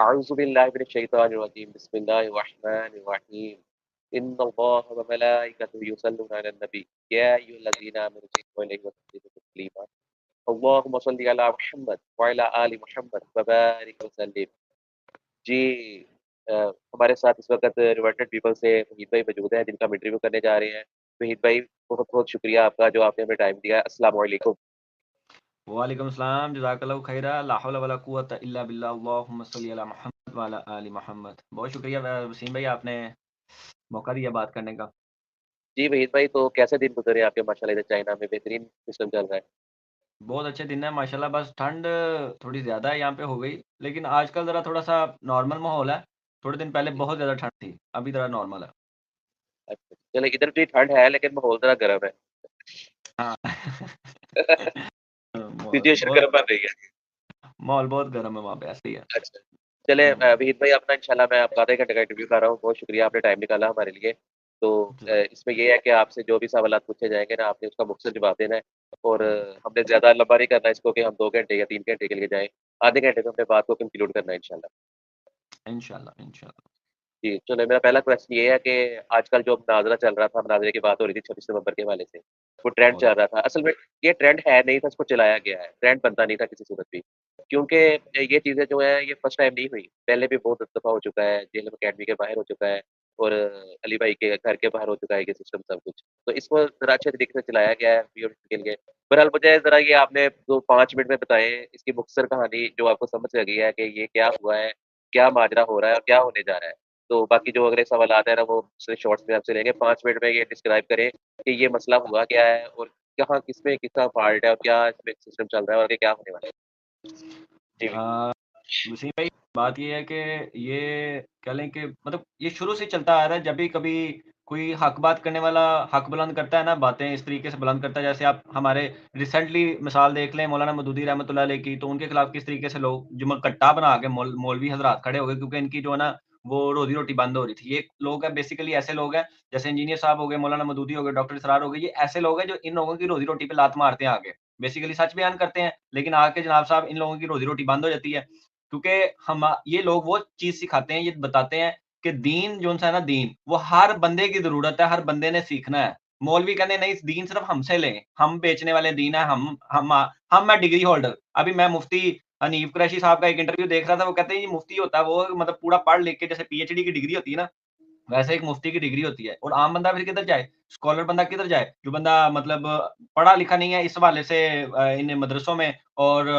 अऊज़ु बिल्लाहि मिनश शैतानिर रजीम बिस्मिल्लाहिर रहमानिर रहीम इन्नल्लाह व मलाइकतहु युसल्लूना अलन नबी या अय्युहल्लज़ीना आमनू सल्लु अलैहि व सल्लिमू तस्लीमा अल्लाहुम्मा सल्लि अला मुहम्मद व अला आलि मुहम्मद व बारिक व सल्लिम। जी अ, हमारे साथ इस वक़्त रिवर्टेड पीपल से वहीद भाई मौजूद हैं जिनका हम इंटरव्यू करने जा रहे हैं। वहीद भाई बहुत-बहुत शुक्रिया आपका जो आपने हमें टाइम दिया। अस्सलाम वालेकुम। वालेकुम सलाम, जज़ाकल्लाहु खैरा, ला हौला वला कुव्वता इल्ला बिल्लाह, अल्लाहुम्मा सल्लि अला मुहम्मद व अला आलि मुहम्मद। बहुत शुक्रिया वसीम भाई, आपने मौका दिया बात करने का। जी वहीद भाई तो कैसे दिन गुज़रे आपके माशाअल्लाह इधर चाइना में बेहतरीन सिस्टम चल रहा है? बहुत अच्छे दिन है माशाल्लाह, बस ठंड थोड़ी ज़्यादा है यहाँ पे हो गई, लेकिन आजकल ज़रा थोड़ा-सा नॉर्मल माहौल है। थोड़े दिन पहले जी। बहुत ज़्यादा ठंड थी, अभी ज़रा नॉर्मल है। अच्छा, चलिए इधर भी ठंड है लेकिन माहौल ज़रा गर्म है। हाँ। सिचुएशन बहुत गर्म बन रही है। माहौल बहुत गर्म है वहाँ पे, ऐसे ही है। अच्छा। चलिए हुँ, विनीत भाई अपना इंशाल्लाह मैं आपका आधे घंटे का इंटरव्यू कर रहा हूँ। बहुत शुक्रिया आपने टाइम निकाला हमारे लिए। तो जज़ाक इसमें ये है कि आपसे जो भी सवालात पूछे जाएँगे ना आपने उसका मुख्तसर जवाब देना है और हमने ज़्यादा लंबा नहीं करना है इसको कि हम 2 घंटे या 3 घंटे के लिए जाएँ। आधे घंटे में हमने बात को कंक्लूड करना है इंशाल्लाह। इंशाल्लाह, इंशाल्लाह। जी, चलो मेरा पहला क्वेश्चन ये है कि आजकल जो मुनाज़रा चल रहा था, मुनाज़रे की बात हो रही थी 26 नवंबर के हवाले से, वो ट्रेंड बहुत चल अच्छा। रहा था। असल में ये ट्रेंड है नहीं था, इसको चलाया गया है। ट्रेंड बनता नहीं था किसी सूरत भी। क्योंकि ये चीज़ें जो हैं, ये फर्स्ट टाइम नहीं हुई। पहले भी बहुत दफ़ा हो चुका है, जेएलएम अकेडमी के बाहर हो चुका है और अली भाई के घर के बाहर हो चुका है ये सिस्टम सब कुछ। तो इसको ज़रा अच्छे तरीके से चलाया गया है व्यूअर्स के लिए। बहरहाल मुझे ज़रा ये आपने जो 5 मिनट में बताएँ, इसकी मुख्तसर कहानी जो आपको समझ लगी है कि ये क्या हुआ है, क्या माजरा हो रहा है और क्या होने जा रहा है? तो बाकी जो अगले सवालात हैं ना वो दूसरे शॉर्ट्स में आपसे लेंगे। 5 मिनट में ये डिस्क्राइब करें कि ये मसला हुआ क्या है और कहाँ किसमें किसका फ़ॉल्ट है और क्या इसमें सिस्टम चल रहा है और आगे क्या होने वाला है? जी, अ वसीम भाई, बात ये है कि ये कह लें कि मतलब ये शुरू से चलता आ रहा है। जब भी कभी कोई हक बात करने वाला हक बुलंद करता है ना, बातें इस तरीके से बुलंद करता है, जैसे आप हमारे रिसेंटली मिसाल देख लें मौलाना मदूदी रहमतुल्लाह अलैह की, तो उनके खिलाफ किस तरीके से लोग जुमलकट्टा बना के मौलवी हज़रात खड़े हो गए, क्योंकि इनकी जो है ना वो रोज़ी-रोटी बंद हो रही थी। ये लोग हैं बेसिकली ऐसे लोग हैं, जैसे इंजीनियर साहब हो गए, मौलाना मदूदी हो गए, डॉक्टर इसरार हो गए, ये ऐसे लोग हैं जो इन लोगों की रोज़ी-रोटी पे लात मारते हैं आके। बेसिकली सच बयान करते हैं, लेकिन आके जनाब साहब इन लोगों की रोज़ी-रोटी बंद हो जाती है। क्योंकि हम ये लोग वो चीज़ सिखाते हैं, ये बताते हैं कि दीन जो-सा है ना दीन, वो हर बंदे की ज़रूरत है, हर बंदे ने सीखना है। मौलवी कहते हैं नहीं दीन सिर्फ़ हमसे लें, हम बेचने वाले दीन है, हम है डिग्री होल्डर। अभी मैं मुफ्ती हनीफ कुरैशी साहब का एक इंटरव्यू देख रहा था, वो कहते हैं ये मुफ्ती होता है वो मतलब पूरा पढ़ लिख के जैसे पीएचडी की डिग्री होती है ना, वैसे एक मुफ्ती की डिग्री होती है और आम बंदा फिर किधर जाए? स्कॉलर बंदा किधर जाए? जो बंदा मतलब पढ़ा लिखा नहीं है इस हवाले से इन मदरसों में और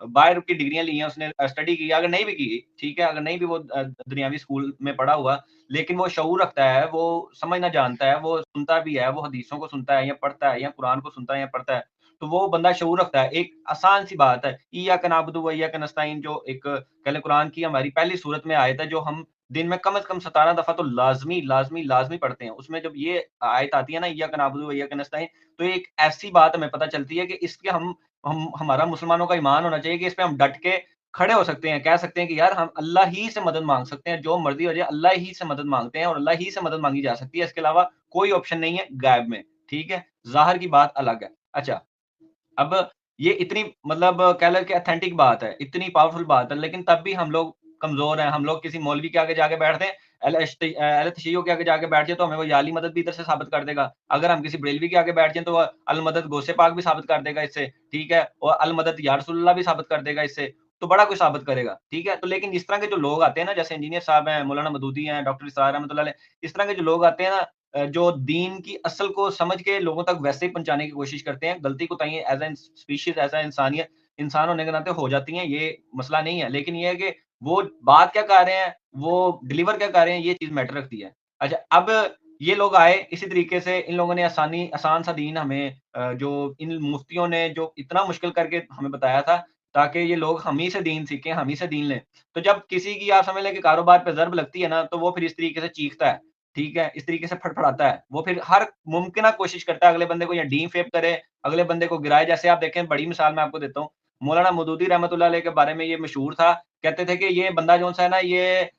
बाहर की डिग्रियाँ ली हैं उसने स्टडी की है, अगर नहीं भी की, ठीक है, अगर नहीं भी वो दुनियावी स्कूल में पढ़ा हुआ, लेकिन वो शऊर रखता है, वो समझना जानता है, वो सुनता भी है, वो हदीसों को सुनता है या पढ़ता है या कुरान को सुनता है या पढ़ता है, तो वो बंदा शऊर रखता है। एक आसान-सी बात है, इय्याका नअबुदु व इय्याका नस्तईन जो एक कह लें कुरान की हमारी पहली सूरत में आयत है, जो हम दिन में कम से कम 17 दफ़ा तो लाज़मी पढ़ते हैं। उसमें जब ये आयत आती है ना इय्याका नअबुदु व इय्याका नस्तईन, तो एक ऐसी बात हमें पता चलती है कि इसके हम हमारा मुसलमानों का ईमान होना चाहिए कि इस पे हम डट के खड़े हो सकते हैं। कह सकते हैं कि यार हम अल्लाह ही से मदद माँग सकते हैं, जो मर्ज़ी हो जाए अल्लाह ही से मदद माँगते हैं और अल्लाह ही से मदद माँगी जा सकती है। इसके अलावा कोई ऑप्शन नहीं है गायब में, ठीक है? ज़ाहिर की बात अलग है। अच्छा, अब ये इतनी मतलब कह लें कि ऑथेंटिक बात है, इतनी पावरफुल बात है, लेकिन तब भी हम लोग कमज़ोर हैं, हम लोग किसी मौलवी के आगे जाके बैठते हैं, अहले तशय्युह के आगे जाके बैठ जाए तो हमें वो या अली मदद भी इधर से साबित कर देगा। अगर हम किसी बरेलवी के आगे बैठ जाएँ तो वो अल मदद गौसे पाक भी साबित कर देगा इससे, ठीक है? और अल मदद या रसूलुल्लाह भी साबित कर देगा इससे, तो बड़ा कुछ साबित करेगा, ठीक है? तो लेकिन इस तरह के जो लोग आते हैं ना, जैसे इंजीनियर साहब हैं, मौलाना मदूदी हैं, डॉक्टर इसरार रहमतुल्लाह अलैह, इस तरह के जो लोग आते हैं ना जो दीन की असल को समझ के लोगों तक वैसे ही पहुँचाने की कोशिश करते हैं। गलती कोताही as an species, as a इंसानियत इंसान होने के नाते हो जाती हैं, ये मसला नहीं है। लेकिन ये है कि वो बात क्या कर रहे हैं, वो डिलीवर क्या कर रहे हैं, ये चीज़ मैटर रखती है। अच्छा, अब ये लोग आए इसी तरीके से इन लोगों ने आसान सा दीन हमें जो इन मुफ्तियों ने जो इतना मुश्किल करके हमें बताया था, ताकि ये लोग हम ही से दीन सीखें, हम ही से दीन लें। तो जब किसी की आप समझ लें कि कारोबार पे ज़र्ब लगती है ना, तो वो फिर इस तरीके से चीखता है। ठीक है? इस तरीके से फड़फड़ाता है। वो फिर हर मुमकिना कोशिश करता है अगले बंदे को या डीफेम करे, अगले बंदे को गिराए। जैसे आप देखें बड़ी मिसाल मैं आपको देता हूँ। मौलाना मौदूदी रहमतुल्लाह अलैह के बारे में ये मशहूर था। कहते थे कि ये बंदा जो-सा है ना ये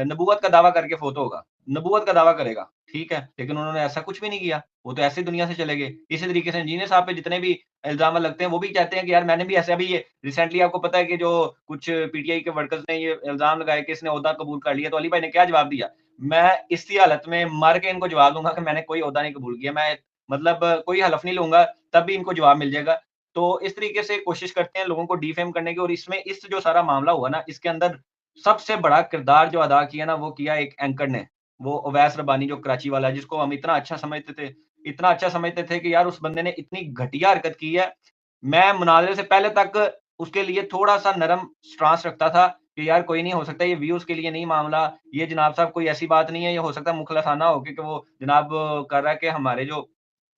नबूवत का दावा करके फ़ौत होगा। नबूवत का दावा करेगा। ठीक है, लेकिन उन्होंने ऐसा कुछ भी नहीं किया, वो तो ऐसे ही दुनिया से चले गए। इसी तरीके से इंजीनियर साहब पे जितने भी इल्ज़ाम लगते हैं, वो भी कहते हैं कि यार मैंने भी ऐसे अभी ये रिसेंटली आपको पता है कि जो कुछ पीटीआई के वर्कर्स ने ये इल्ज़ाम लगाया कि इसने ओहदा कबूल कर लिया, तो अली भाई ने क्या जवाब दिया? मैं इसी हालत में मर के इनको जवाब दूँगा कि मैंने कोई ओहदा नहीं कबूल किया, मैं मतलब कोई हलफ नहीं लूँगा, तब भी इनको जवाब मिल जाएगा। तो इस तरीके से कोशिश करते हैं लोगों को डिफेम करने की और इसमें इस जो सारा मामला हुआ ना, इसके अंदर सबसे बड़ा किरदार जो अदा किया ना, वो किया एक एंकर ने। वो उवैस रब्बानी जो कराची वाला है, जिसको हम इतना अच्छा समझते थे कि यार उस बंदे ने इतनी घटिया हरकत की है। मैं मुनाज़रे से पहले तक उसके लिए थोड़ा-सा नरम स्टांस रखता था कि यार कोई नहीं, हो सकता है ये व्यूज़ के लिए नहीं मामला, ये जनाब साहब कोई ऐसी बात नहीं है, ये हो सकता है मुखलसाना हो के कि वो जनाब कर रहा है कि हमारे जो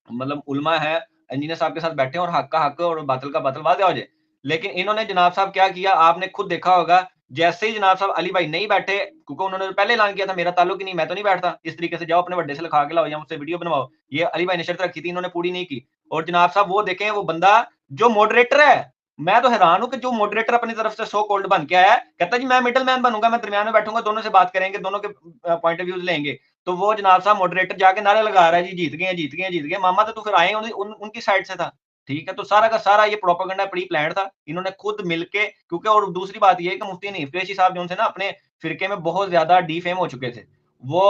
मतलब उलमा है, इंजीनियर साहब के साथ बैठे हैं और हक का हक और बातिल का बातिल वाज़ेह हो जाए। लेकिन इन्होंने जनाब साहब क्या किया, आपने खुद देखा होगा, जैसे ही जनाब साहब अली भाई नहीं बैठे, क्योंकि उन्होंने तो पहले ऐलान किया था मेरा ताल्लुक ही नहीं, मैं तो नहीं बैठता। इस तरीके से जाओ अपने बड्डे से लिखा के लाओ या मुझसे वीडियो बनवाओ। ये अली भाई ने शर्त रखी थी, इन्होंने पूरी नहीं की। और जनाब साहब वो देखें, वो बंदा जो मॉडरेटर है, मैं तो हैरान हूँ कि जो मॉडरेटर अपनी तरफ से सो कॉल्ड बन के आया है, कहता है जी मैं मिडल मैन बनूँगा, मैं दरमियान में बैठूँगा, दोनों से बात करेंगे, दोनों के पॉइंट ऑफ व्यूज़ लेंगे। तो वो जनाब साहब मॉडरेटर जाके नारे लगा रहा है, जी जीत गए हैं, जीत गए हैं, जीत गए हैं। मामा तो तू फिर आए उनकी साइड से था। ठीक है, तो सारा का सारा ये प्रोपेगेंडा प्री प्लान्ड था। इन्होंने खुद मिलके, क्योंकि और दूसरी बात ये है कि मुफ्ती हनीफ कुरैशी साहब जो उनसे ना अपने फ़िरके में बहुत ज़्यादा डिफेम हो चुके थे। वो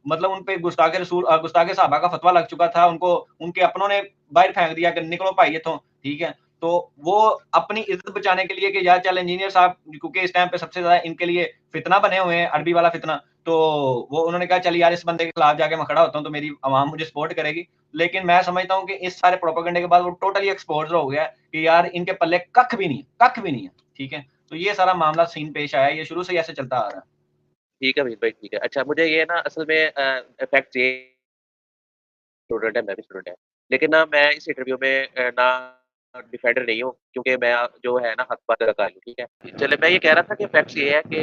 मतलब उन पे गुस्ताखे सहाबा का फतवा लग चुका था। उनको उनके अपनों ने बाहर फेंक दिया कि निकलो भाई इत्थों, ठीक है। तो वो अपनी इज़्ज़त बचाने के लिए कि यार चल इंजीनियर साहब, क्योंकि इस टाइम पे सबसे ज़्यादा इनके लिए फितना बने हुए हैं, अरबी वाला फितना। तो वो उन्होंने कहा चल यार इस बंदे के खिलाफ जाके मैं खड़ा होता हूँ तो मेरी आवाम मुझे सपोर्ट करेगी। लेकिन मैं समझता हूँ कि इस सारे प्रोपेगेंडे के बाद वो टोटली एक्सपोज़ हो गया है कि यार इनके पल्ले कख भी नहीं है, कख भी नहीं है। ठीक है? तो ये सारा मामला सीन पेश आया है, ये शुरू से ही ऐसे चलता आ रहा है। ठीक है मीर भाई, ठीक है। अच्छा मुझे ये ना असल में फैक्ट्स ये स्टूडेंट है, मैं भी स्टूडेंट है। लेकिन ना मैं इस इंटरव्यू में ना डिफेंडर नहीं हूँ क्योंकि मैं जो है ना हक़ बात का हूँ, ठीक है? चलिए मैं ये कह रहा था कि फैक्ट्स ये है कि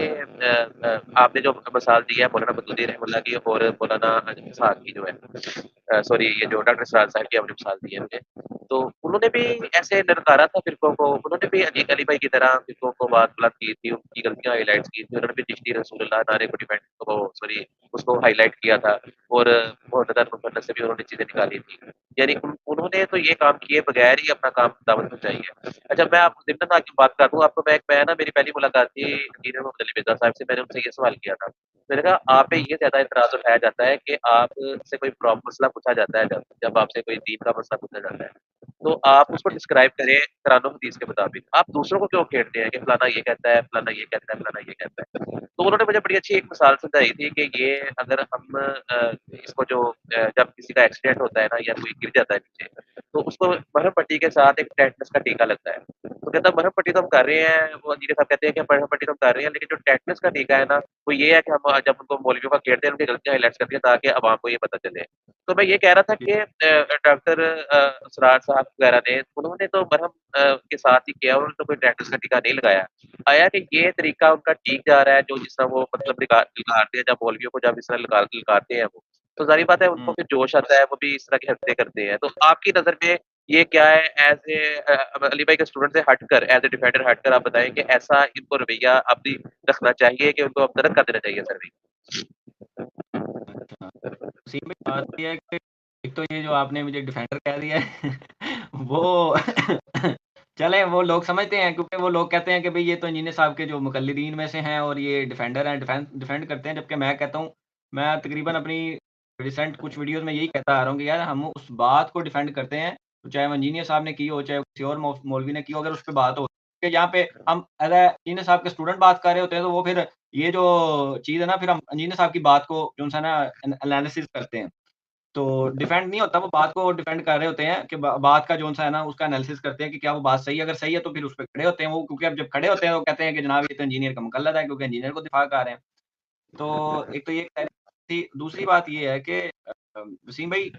आपने जो मिसाल दी है मौलाना मदूदी रहमतुल्लाह की और मौलाना इसहाक की जो है सॉरी ये जो डॉक्टर इसरार साहब की आपने मिसाल दी है मुझे। तो उन्होंने भी ऐसे ललकारा था फ़िरकों को, उन्होंने भी अली भाई की तरह फ़िरकों को बात-बुलात की थी, उनकी गलतियाँ हाइलाइट्स की थी, उन्होंने भी चिश्ती रसूलुल्लाह नारे को डिफेंड वो सॉरी उसको हाइलाइट किया था और मुहतदर मुफन्नस से भी उन्होंने चीज़ें निकाली थी। यानी उन्होंने तो ये काम किए बगैर ही अपना काम दावत पहुँचाई है। अच्छा मैं आपको ज़िम्नन आगे बात कर दूँ आपको मैं ना मेरी पहली मुलाकात थी इंजीनियर मोहम्मद अली मिर्ज़ा साहब से, मैंने उनसे ये सवाल किया था। मैंने कहा आप पे ये ज़्यादा एतराज़ उठाया जाता है कि आपसे कोई मसला पूछा जाता है जब आपसे कोई दीन का मसला पूछा जाता है, तो आप उसको डिस्क्राइब करें कुरान और हदीस के मुताबिक। आप दूसरों को क्यों छेड़ते हैं कि फलाना ये कहता है, फलाना ये कहता है, फलाना ये कहता है। तो उन्होंने मुझे बड़ी अच्छी एक मिसाल समझाई थी कि ये अगर हम इसको जो जब किसी का एक्सीडेंट होता है ना या कोई गिर जाता है नीचे, तो उसको मरहम पट्टी के साथ एक टेटनस का टीका लगता है। तो कहता है मरहम पट्टी तो हम कर रहे हैं, वो इंजीनियर साहब कहते हैं कि मरहम पट्टी तो हम कर रहे हैं, लेकिन जो टेटनस का टीका है ना, वो ये है कि हम जब उनको मौलवियों का घेरते हैं, उनकी गलतियाँ हाइलाइट्स करते हैं ताकि अवाम को ये पता चले। तो मैं ये कह रहा था कि डॉक्टर असरार साहब वगैरह ने उन्होंने तो मरहम के साथ ही किया, उन्होंने तो कोई टेटनस का टीका नहीं लगाया। आया कि ये तरीका उनका ठीक जा रहा है, जो जिस तरह वो मतलब ललकारते हैं, जब मौलवियों को जब इस तरह ललकारते हैं वो, तो ज़ाहिर बात है उनको हुँ। फिर जोश आता है, वो भी इस तरह की हरकतें करते हैं। तो आपकी नज़र में ये क्या है एज़ अली भाई के स्टूडेंट से हटकर, एज़ ए डिफेंडर हटकर आप बताएँ कि ऐसा इनको रवैया अब भी रखना चाहिए कि उनको अब तर्क कर देना चाहिए सर्विस? अच्छा। सीन में बात ये है कि एक तो ये जो आपने मुझे डिफेंडर कह दिया है वो चलें वो लोग समझते हैं, क्योंकि वो लोग कहते हैं कि भई ये तो इंजीनियर साहब के जो मुक़ल्लिदीन में से हैं और ये डिफेंडर हैं, डिफेंड करते हैं, जबकि मैं कहता हूँ, मैं तकरीबन अपनी रिसेंट कुछ वीडियोज़ में यही कहता आ रहा हूँ कि यार हम उस बात को डिफेंड करते हैं, तो चाहे वो इंजीनियर साहब ने की हो, चाहे किसी और मौलवी ने की हो, अगर उस पे बात हो कि जहाँ पे हम एज़ अ इंजीनियर साहब के स्टूडेंट बात कर रहे होते हैं, तो वो फिर ये जो चीज़ है ना, फिर हम इंजीनियर साहब की बात को जो-सा ना एनालिसिस करते हैं। तो डिफेंड नहीं होता, वो बात को डिफेंड कर रहे होते हैं कि बात का जो-सा है ना, उसका एनालिसिस करते हैं कि क्या वो बात सही है, अगर सही है तो फिर उस पे खड़े होते हैं वो, क्योंकि अब जब खड़े होते हैं, तो कहते हैं कि जनाब ये तो इंजीनियर का मुकल्लद है, क्योंकि इंजीनियर को दिफा कर रहे हैं। तो एक तो ये पहली थी, दूसरी बात ये है कि वसीम भाई,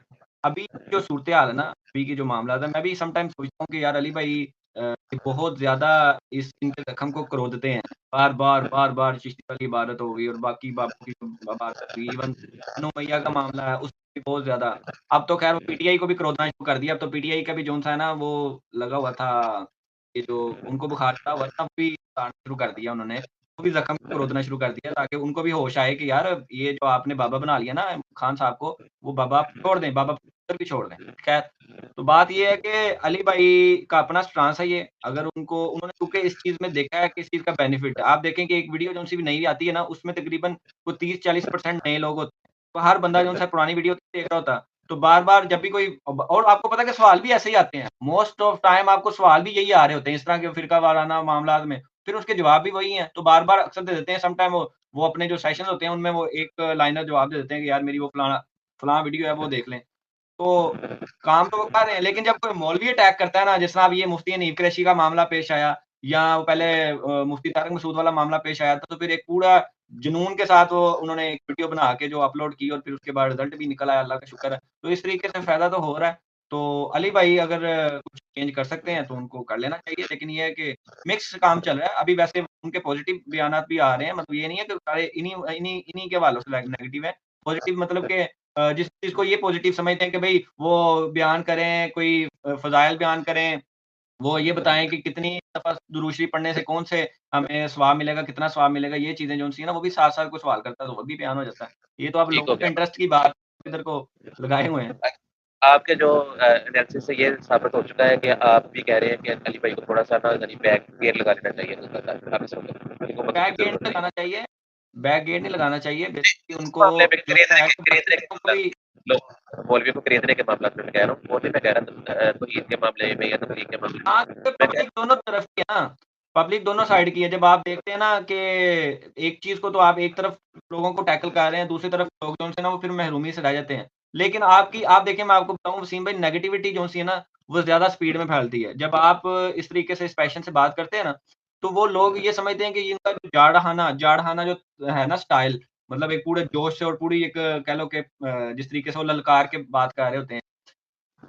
अभी जो सूरत-ए-हाल है ना, अभी की जो मामला है, मैं भी समटाइम्स सोचता हूँ कि यार अली भाई ये बहुत ज़्यादा इस इनके ज़ख्म को करोदते हैं। बार-बार, बार-बार चिश्ती वाली इबारत हो गई और बाकी बाबों की जो बात हो गई, इवन बनु उमैया का मामला है, उसमें भी बहुत ज़्यादा। अब तो खैर वो पीटीआई को भी करोदना शुरू कर दिया, अब तो पीटीआई का भी जो-सा है ना, वो लगा हुआ था, ये जो उनको बुखार चढ़ा हुआ था, तब भी उतारना शुरू कर दिया उन्होंने। भी ज़ख्म को रोदना शुरू कर दिया ताकि उनको भी होश आए कि यार ये जो आपने बाबा बना लिया ना खान साहब को, वो बाबा आप छोड़ दें, बाबा पुत्र भी छोड़ दें। खैर, तो बात ये है कि अली भाई का अपना स्टांस है ये, अगर उनको उन्होंने चूँकि इस चीज़ में देखा है कि इस चीज़ का बेनिफिट है। आप देखें कि एक वीडियो जो-सी भी नई आती है ना, उसमें तकरीबन वो 30-40% नए लोग होते हैं। तो हर बंदा जो-सा पुरानी वीडियो देख रहा होता, तो बार-बार जब भी कोई और आपको पता है कि सवाल भी ऐसे ही आते हैं। मोस्ट ऑफ टाइम आपको सवाल भी यही आ रहे होते हैं, इस तरह के फ़िरका वाराना मामलात में। फिर उसके जवाब भी वही हैं, तो बार-बार अक्सर दे देते हैं, सम टाइम वो अपने जो सेशंस होते हैं, उनमें वो एक लाइनर जवाब दे देते हैं कि यार मेरी वो फलाना वीडियो है, वो देख लें। तो काम तो वो कर रहे हैं, लेकिन जब कोई मौलवी अटैक करता है ना, जिस तरह अब ये मुफ्ती हनीफ कुरैशी का मामला पेश आया या वो पहले मुफ्ती तारिक मसूद वाला मामला पेश आया था, तो फिर एक पूरा जुनून के साथ वो उन्होंने एक वीडियो बना के जो अपलोड की और फिर उसके बाद रिज़ल्ट भी निकल आया, अल्लाह का शुक्र है। तो इस तरीके से फ़ायदा तो हो रहा है। तो अली भाई अगर कुछ चेंज कर सकते हैं, तो उनको कर लेना चाहिए, लेकिन ये है कि मिक्स काम चल रहा है। अभी वैसे उनके पॉज़िटिव बयानात भी आ रहे हैं, मतलब ये नहीं है कि सारे इन्हीं के हवालों से नेगेटिव है। पॉज़िटिव मतलब कि जिस चीज़ को ये पॉज़िटिव समझते हैं कि भई वो बयान करें, कोई फ़ज़ाइल बयान करें, वो ये बताएँ कि कितनी दफ़ा दुरूद शरीफ पढ़ने से कौन से हमें सवाब मिलेगा, कितना सवाब मिलेगा, ये चीज़ें जो-सी हैं ना, वो भी साथ-साथ कोई सवाल करता है, तो वो भी बयान हो जाता है। ये तो अब ठीक हो लोगों के गया। इंटरेस्ट की बात इधर को लगाए हुए हैं। अ, आपके जो एनालिसिस से ये साबित हो चुका है कि आप भी कह रहे हैं कि अली भाई को थोड़ा-सा ना यानी बैक गियर लगा लेना चाहिए हल्का-सा, आप इस वक़्त इनको मदद बैक की गेट ज़रूरत नहीं नहीं है। लगाना चाहिए, बैक गेट नहीं लगाना चाहिए, बेसिकली इस उनको मामले में लगता है कि खरीदने के बच्चे को मामला कोई लो मौलवी को खरीदने के मामला में मैं कह रहा हूँ, वो नहीं मैं कह रहा तौहीद के मामले में या तबलीग के मामले हाँ, में। तो मैं कह पब्लिक दोनों तरफ की है ना, पब्लिक दोनों साइड की है। जब आप देखते हैं ना कि एक चीज़ को तो आप एक तरफ लोगों को टैकल कर रहे हैं, दूसरी तरफ लोग जो उनसे ना वो फिर महरूमी से रह जाते हैं। लेकिन आप देखिए मैं आपको बताऊँ वसीम भाई नेगेटिविटी जो-सी है ना, वो ज़्यादा स्पीड में फैलती है। जब आप इस तरीके से इस पैशन से बात करते हैं ना, तो वो लोग ये समझते हैं कि इनका जो जाड़हाना जो है ना स्टाइल, मतलब एक पूरे जोश से और पूरी एक कह लो कि जिस तरीके से वो ललकार के बात कर रहे होते हैं।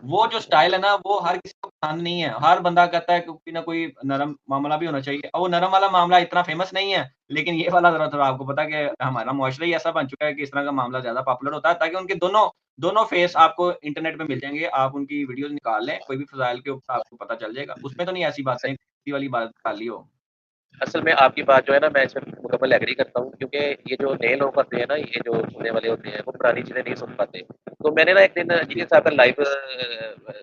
वो जो स्टाइल है ना, वो हर किसी को पसंद नहीं है। हर बंदा कहता है कि कोई ना कोई नरम मामला भी होना चाहिए। वो नरम वाला मामला इतना फ़ेमस नहीं है, लेकिन ये वाला ज़रा थोड़ा आपको पता है कि हमारा मुआशरा ही ऐसा बन चुका है कि इस तरह का मामला ज़्यादा पॉपुलर होता है ताकि उनके दोनों दोनों फेस आपको इंटरनेट पे मिल जाएँगे। आप उनकी वीडियोज़ निकाल लें, कोई भी फ़ज़ाइल के ऊपर आपको पता चल जाएगा। उसमें तो नहीं ऐसी बातें वाली बात डाली हो। असल में आपकी बात जो है ना मैं इसमें मुकम्मल एग्री करता हूँ क्योंकि ये जो नए लोग होते हैं ना, ये जो सुनने वाले होते हैं, वो पुरानी चीज़ें नहीं सुन पाते। तो मैंने ना एक दिन इंजीनियर साहब का लाइव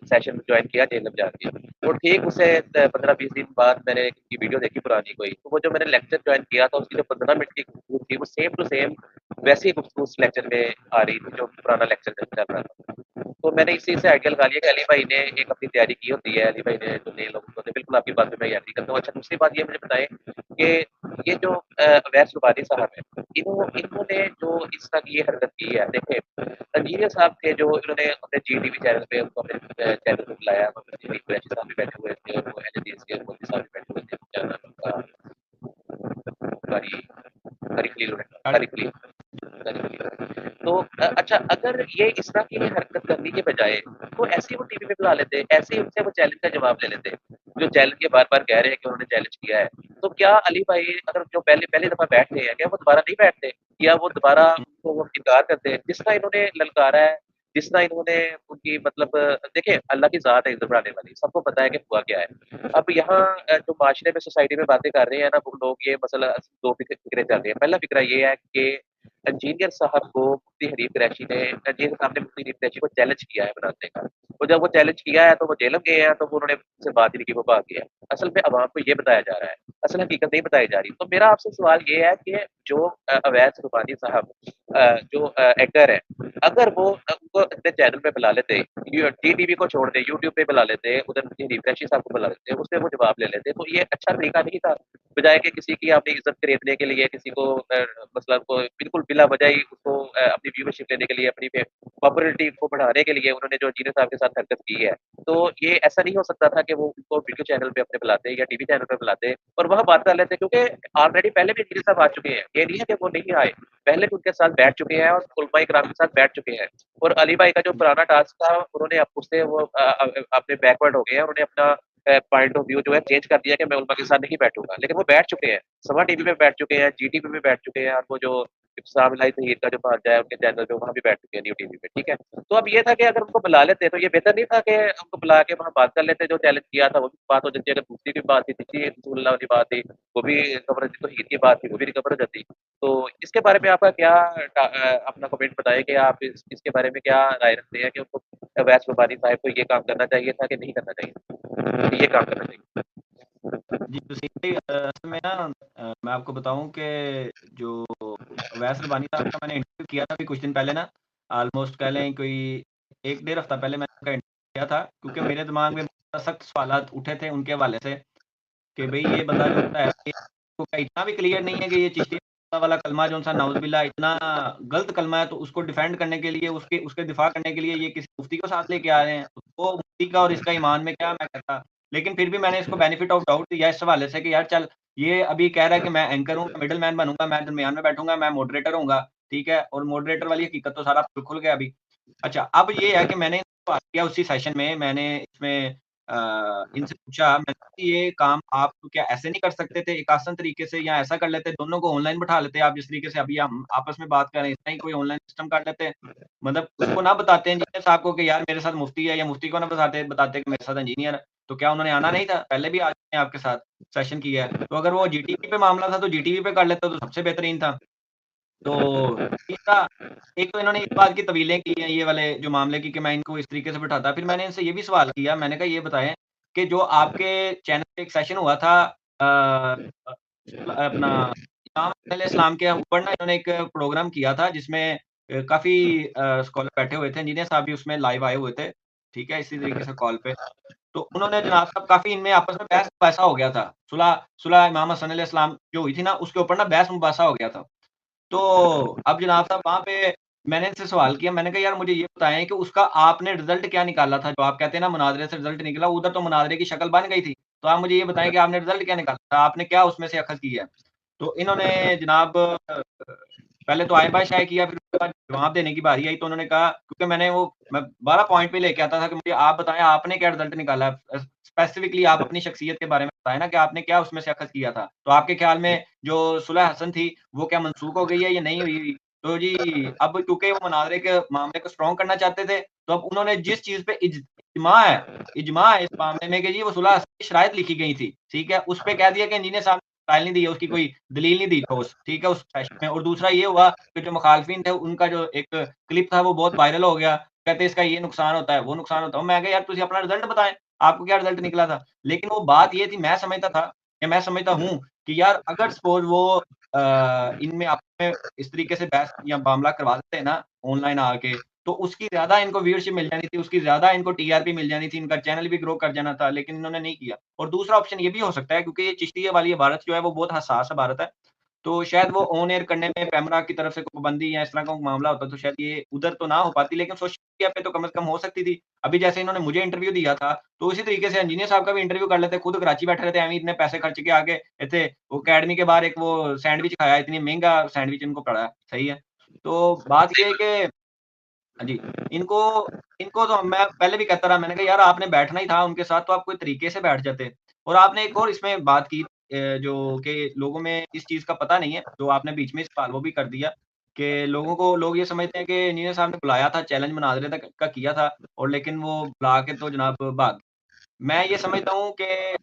सेशन जॉइन किया जेएलएम जाके। तो ठीक उससे 15-20 दिन बाद मैंने इनकी वीडियो देखी पुरानी कोई। तो वो जो मैंने लेक्चर जॉइन किया था उसकी जो 15 मिनट की गुफ्तगू थी वो सेम टू सेम वैसी ही गुफ्तगू उस लेक्चर में आ रही थी जो पुराना लेक्चर चल रहा था। तो मैंने इस चीज़ से आइडिया लगा लिया कि अली भाई ने एक अपनी तैयारी की होती है, अली भाई ने जो नए लोग होते हैं, बिल्कुल आपकी बात में मैं एग्री करता हूँ। अच्छा दूसरी बात ये मुझे बताएँ कि ये जो अवैस सुबानी साहब हैं, इन्होंने जो इस तरह की ये हरकत की है, देखें इंजीनियर साहब थे जो इन्होंने अपने जीटीवी चैनल पे उनको अपने चैनल पे बुलाया, वहाँ पे कुरैशी साहब भी बैठे हुए थे, वो एलएचडीएस के मोदी साहब भी बैठे हुए थे, क्या नाम है उनका? कारी कारी खलील कारी खलील कारी खलील। तो अच्छा अगर ये इस तरह की हरकत करने के बजाय वो ऐसे ही वो टीवी पे बुला लेते, ऐसे ही उनसे वो चैलेंज का जवाब ले लेते, जो चैलेंज ये बार-बार कह रहे हैं कि उन्होंने चैलेंज किया है। तो क्या अली भाई अगर जो पहली पहली दफ़ा बैठते हैं, क्या वो दोबारा नहीं बैठते? या वो दोबारा उनको वो इनकार करते हैं? जिस तरह इन्होंने ललकारा है, जिस तरह इन्होंने उनकी मतलब देखिए अल्लाह की ज़ात है इज़्ज़त बढ़ाने वाली, सबको पता है कि हुआ क्या है। अब यहाँ जो माशरे में सोसाइटी में बातें कर रहे हैं ना वो लोग ये मसला 2 फ़िक्रें चल रही हैं। पहला फ़िक्रा ये है कि इंजीनियर साहब को मुफ्ती हनीफ कुरैशी ने इंजीनियर साहब ने मुफ्ती हनीफ कुरैशी को चैलेंज किया है बनाने का। और जब वो चैलेंज किया है तो वो जेल में गए हैं तो वो उन्होंने उनसे बात ही नहीं की, वो भाग गए हैं। असल में अवाम को ये बताया जा रहा है, असल हकीकत नहीं बताई जा रही। तो मेरा आपसे सवाल ये है कि जो अवैस रुबानी साहब जो एक्टर हैं, अगर वो उनको अपने चैनल पे बुला लेते, टीटीवी को छोड़ दें, यूट्यूब पे बुला लेते, उधर मुफ्ती हनीफ कुरैशी साहब को बुला लेते, उससे वो जवाब ले लेते, तो ये अच्छा तरीका नहीं था? बजाए कि किसी की अपनी इज़्ज़त खरीदने के लिए किसी को मतलब को बिल्कुल बिला वजह ही उसको अपनी व्यूवरशिप लेने के लिए, अपनी पॉपुलैरिटी को बढ़ाने के लिए उन्होंने जो इंजीनियर साहब के साथ हरकत की है। तो ये ऐसा नहीं हो सकता था कि वो उनको वीडियो चैनल पे अपने बुलाते या टीवी चैनल पे बुलाते और वहाँ बात कर लेते क्योंकि ऑलरेडी पहले भी इंजीनियर साहब आ चुके हैं। ये नहीं है कि वो नहीं आए, पहले भी उनके साथ बैठ चुके हैं और उलमा इकराम के साथ बैठ चुके हैं। और अली भाई का जो पुराना टास्क था उन्होंने अब उससे वो अपने बैकवर्ड हो गए हैं, उन्होंने अपना पॉइंट ऑफ व्यू जो है चेंज कर दिया कि मैं उलमा के साथ नहीं बैठूँगा। लेकिन वो बैठ चुके हैं, समा टीवी पे बैठ चुके हैं, जी टीवी पे बैठ चुके हैं और वो जो इब्तिसाम इलाही तहीर का जो भांजा है उनके चैनल पे वहाँ भी बैठ चुके हैं न्यू टीवी पे, ठीक है? तो अब ये था कि अगर उनको बुला लेते तो ये बेहतर नहीं था कि उनको बुला के वहाँ बात कर लेते, जो चैलेंज किया था वो भी बात हो जाती। अगर दूसरी कोई बात थी, तीसरी रसूलुल्लाह वाली बात थी, वो भी कवर हो जाती, तौहीद की बात थी, वो भी रिकवर हो जाती। तो इसके बारे में आपका क्या अपना कमेंट बताएँ कि आप इसके बारे में क्या राय रखते हैं कि उनको अवैस रुबानी साहब को ये काम करना चाहिए था कि नहीं करना चाहिए? ये काम करना चाहिए। जी, तो सही असल में ना मैं आपको बताऊँ कि जो अवैस रबानी साहब का मैंने इंटरव्यू किया था अभी कुछ दिन पहले ना, ऑलमोस्ट कह लें कोई 1 डेढ़ हफ्ता पहले मैंने उनका इंटरव्यू किया था, क्योंकि मेरे दिमाग में सख्त सवालात उठे थे उनके हवाले से कि भई ये बंदा जो होता है, ये तो क्या इतना भी क्लियर नहीं है कि ये चिश्ती वाला कलमा जो-सा नाउज़ुबिल्लाह इतना गलत कलमा है, तो उसको डिफेंड करने के लिए, उसके उसके दिफा करने के लिए ये किसी मुफ्ती को साथ लेके आ रहे हैं। तो मुफ्ती का और इसका ईमान में क्या मैं कहता। लेकिन फिर भी मैंने इसको बेनिफिट ऑफ डाउट दिया इस हवाले से कि यार चल, ये अभी कह रहा है कि मैं एंकर हूँ, मिडल मैन बनूँगा, मैं दरमियान में बैठूँगा, मैं मॉडरेटर होऊँगा, ठीक है? और मॉडरेटर वाली हकीकत तो सारा खुल गया अभी। अच्छा, अब ये है कि मैंने इनको बात किया उसी सेशन में, मैंने इसमें इनसे पूछा, मैंने कहा कि ये काम आप क्या ऐसे नहीं कर सकते थे एक आसान तरीके से, या ऐसा कर लेते, दोनों को ऑनलाइन बिठा लेते आप जिस तरीके से अभी हम आपस में बात कर रहे हैं, इतना ही कोई ऑनलाइन सिस्टम कर लेते। मतलब उसको ना बताते इंजीनियर साहब को कि यार मेरे साथ मुफ्ती है, या मुफ्ती को ना बताते बताते कि मेरे साथ इंजीनियर है। तो क्या उन्होंने आना नहीं था? पहले भी आ चुके हैं आपके साथ, सेशन किया है। तो अगर वो जीटीवी पे मामला था तो जीटीवी पे कर लेते तो सबसे बेहतरीन था। तो तीसरा, एक तो इन्होंने इस बात की तवीलें की हैं ये वाले जो मामले की कि मैं इनको इस तरीके से बिठाता। फिर मैंने इनसे ये भी सवाल किया, मैंने कहा ये बताएँ कि जो आपके चैनल पे एक सेशन हुआ था अ, अपना इमाम इस्लाम के ऊपर ना इन्होंने एक प्रोग्राम किया था जिसमें काफ़ी स्कॉलर बैठे हुए थे, इंजीनियर साहब भी उसमें लाइव आए हुए थे, ठीक है? इसी तरीके से कॉल पे। तो उन्होंने जनाब साहब काफ़ी इनमें आपस में बहस-मुबासा हो गया था। सुलह सुलह इमाम हसन अलैहिस्सलाम जो हुई थी ना, उसके ऊपर ना बहस-मुबासा हो गया था। तो अब जनाब साहब वहाँ पे मैंने इनसे सवाल किया, मैंने कहा यार मुझे ये बताएँ कि उसका आपने रिज़ल्ट क्या निकाला था? जो आप कहते हैं ना मुनाज़रे से रिज़ल्ट निकला, उधर तो मुनाज़रे की शक्ल बन गई थी। तो आप मुझे ये बताएँ कि आपने रिज़ल्ट क्या निकाला था? आपने क्या उसमें से अख़ज़ की है? तो इन्होंने जनाब पहले तो आय-बाय-शाय किया, फिर उसके बाद जवाब देने की बारी आई तो उन्होंने कहा, क्योंकि मैं 12 पॉइंट पे लेके आता था कि मुझे आप बताएँ आपने क्या रिज़ल्ट निकाला है? स्पेसिफिकली आप अपनी शख्सियत के बारे में बताएँ ना कि आपने क्या उसमें से अख़ज़ किया था? तो आपके ख़्याल में जो सुलह हसन थी, वो क्या मनसूख हो गई है या नहीं हुई? तो जी, अब क्योंकि वो मुनाज़रे के मामले को स्ट्रॉन्ग करना चाहते थे, तो अब उन्होंने जिस चीज़ पे इजमा है इस मामले में कि जी वो सुलह हसन की शराइत लिखी गई थी, ठीक है? उस पे कह दिया कि इंजीनियर साहब ने ट्रायल नहीं दी है, उसकी कोई दलील नहीं दी ठोस, ठीक है? उस सेशन में। और दूसरा ये हुआ कि जो मुखालिफिन थे उनका जो एक क्लिप था वो बहुत वायरल हो गया। कहते इसका ये नुकसान होता है, वो नुकसान होता है। मैं कहा यार तुसी अपना रिज़ल्ट बताएँ, आपको क्या रिज़ल्ट निकला था? लेकिन वो बात ये थी, मैं समझता हूँ कि यार अगर सपोज़ वो इनमें आपस में इस तरीके से बहस या मामला करवा देते ना ऑनलाइन आके, तो उसकी ज़्यादा इनको व्यूअरशिप मिल जानी थी, उसकी ज़्यादा इनको टीआरपी मिल जानी थी, इनका चैनल भी ग्रो कर जाना था, लेकिन इन्होंने नहीं किया। और दूसरा ऑप्शन ये भी हो सकता है क्योंकि ये चिश्तिया वाली इबारत जो है वो बहुत हसास इबारत है। तो शायद वो ऑन एयर करने में पैमरा की तरफ से कोई पाबंदी या इस तरह का कोई मामला होता तो शायद ये उधर तो ना हो पाती, लेकिन सोशल मीडिया पे तो कम से कम हो सकती थी। अभी जैसे इन्होंने मुझे इंटरव्यू दिया था, तो उसी तरीके से इंजीनियर साहब का भी इंटरव्यू कर लेते, खुद कराची बैठे रहते, एवें इतने पैसे खर्च के आके इत्थे वो अकेडमी के बाहर एक वो सैंडविच खाया, इतनी महँगा सैंडविच इनको पड़ा है, सही है। तो बात ये है कि हाँ जी, इनको इनको तो मैं पहले भी कहता रहा, मैंने कहा यार आपने बैठना ही था उनके साथ तो आप कोई तरीके से बैठ जाते। और आपने एक और इसमें बात की जो कि लोगों में इस चीज़ का पता नहीं है, जो आपने बीच में सवाल वो भी कर दिया कि लोग ये समझते हैं कि इंजीनियर साहब ने बुलाया था, चैलेंज मुनाज़रे तक का किया था और लेकिन वो बुला के तो जनाब भाग। मैं ये समझता हूँ कि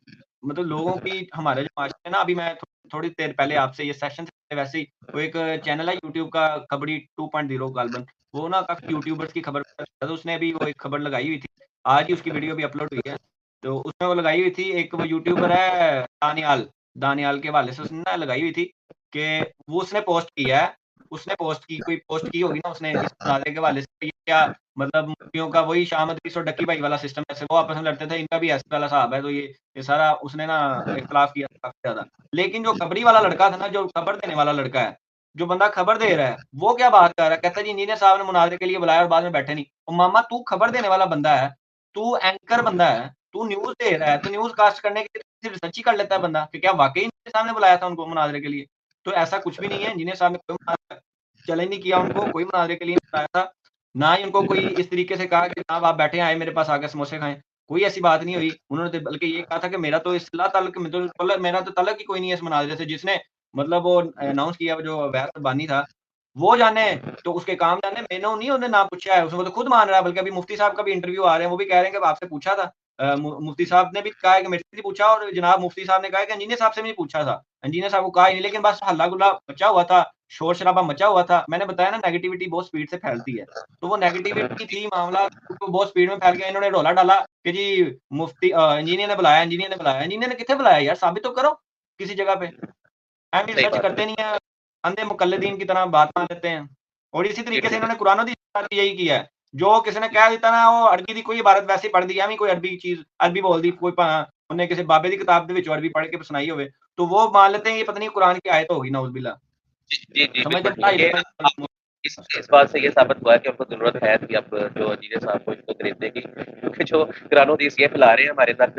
मतलब लोगों की हमारे जो माशरे में ना, अभी मैं थोड़ी देर पहले आपसे ये सेशन से पहले वैसे ही वो एक चैनल है यूट्यूब का, खबड़ी 2.0 गालिबन, वो ना काफ़ी यूट्यूबर्स की खबर तो उसने अभी वो एक खबर लगाई हुई थी। आज ही उसकी वीडियो भी अपलोड हुई है। तो उसमें वो लगाई हुई थी, एक वो यूट्यूबर है दानियाल, दानियाल के हवाले से उसने ना लगाई हुई थी कि वो उसने पोस्ट किया है, उसने पोस्ट की कोई पोस्ट की होगी ना उसने इस मुनाज़रे के हवाले से, ये क्या मतलब मुफ्तियों का वही शाह मदरीस और डक्की भाई वाला सिस्टम, जैसे वो आपस में लड़ते थे, इनका भी ऐसे वाला हिसाब है, तो ये सारा उसने ना इख्तिलाफ किया था काफ़ी ज़्यादा। लेकिन जो खबरी वाला लड़का था ना, जो खबर देने वाला लड़का है, जो बंदा खबर दे रहा है, वो क्या बात कर रहा है, कहता है जी इंजीनियर साहब ने मुनाज़रे के लिए बुलाया और बाद में बैठे नहीं। ओ मामा तू खबर देने वाला बंदा है, तू एंकर बंदा है, तू न्यूज़ दे रहा है, तो न्यूज़ कास्ट करने के लिए रिसर्च ही कर लेता है बंदा कि क्या वाक़ई इंजीनियर साहब ने बुलाया था उनको मुनाज़रे के लिए? तो ऐसा कुछ भी नहीं है, इंजीनियर साहब ने कोई चैलेंज नहीं किया उनको, कोई मुनाज़रे के लिए नहीं बुलाया था। ना ही उनको कोई इस तरीके से कहा कि जनाब आप बैठे आए मेरे पास आके समोसे खाएँ, कोई ऐसी बात नहीं हुई। उन्होंने तो बल्कि ये कहा था कि मेरा तो इस अल्लाह ताल्लुक में तो मेरा तो तल्लुक ही कोई नहीं है इस मुनाज़रे से, जिसने मतलब वो अनाउंस किया वो जो अवैस रब्बानी था, वो जाने तो उसके काम जाने, मैंने नहीं उन्हें नाम पूछा है, उसमें तो खुद मान रहा है, बल्कि अभी मुफ्ती साहब का भी इंटरव्यू आ रहे हैं, वो भी कह रहे हैं कि आपसे पूछा था। मुफ्ती साहब ने भी कहा है कि मेरे से नहीं पूछा और जनाब मुफ्ती साहब ने कहा है कि इंजीनियर साहब से भी नहीं पूछा था। इंजीनियर साहब को कहा ही नहीं, लेकिन बस हल्ला-गुल्ला मचा हुआ था, शोर-शराबा मचा हुआ था। मैंने बताया ना नेगेटिविटी बहुत स्पीड से फैलती है। तो वो नेगेटिविटी थी मामला तो बहुत स्पीड में फैल गया। इन्होंने रौला डाला कि जी इंजीनियर ने बुलाया, इंजीनियर ने बुलाया। इंजीनियर ने किथे बुलाया यार? साबित तो करो किसी जगह पे। एम सही रिसर्च बात है। करते नहीं है, अंधे मुकल्लिदीन की तरह बात मान लेते हैं। और इसी जी, तरीके से बिल्कुल। इन्होंने कुरान हदीस के साथ भी यही किया है। जो किसी ने कह दिता ना वो अरबी दी कोई इबारत वैसे ही पढ़ दी, एवें कोई अरबी चीज़ अरबी बोल दी कोई उन्हें किसी बाबे दी किताब दे विचों अरबी पढ़ के सुनाई होवे, तो वो मान लेते हैं ये पता नहीं कुरान की आयत होगी नाउज़ुबिल्लाह। जी, जी, जी, समझते बिल्कुल हैं ठीक बड़ा है। ये इस बात से ये साबित हुआ है कि उनको ज़रूरत है थी अब जो इंजीनियर साहब को इसको खरीदने की, क्योंकि जो कुरान-हदीस ये फैला रहे हैं हमारे तक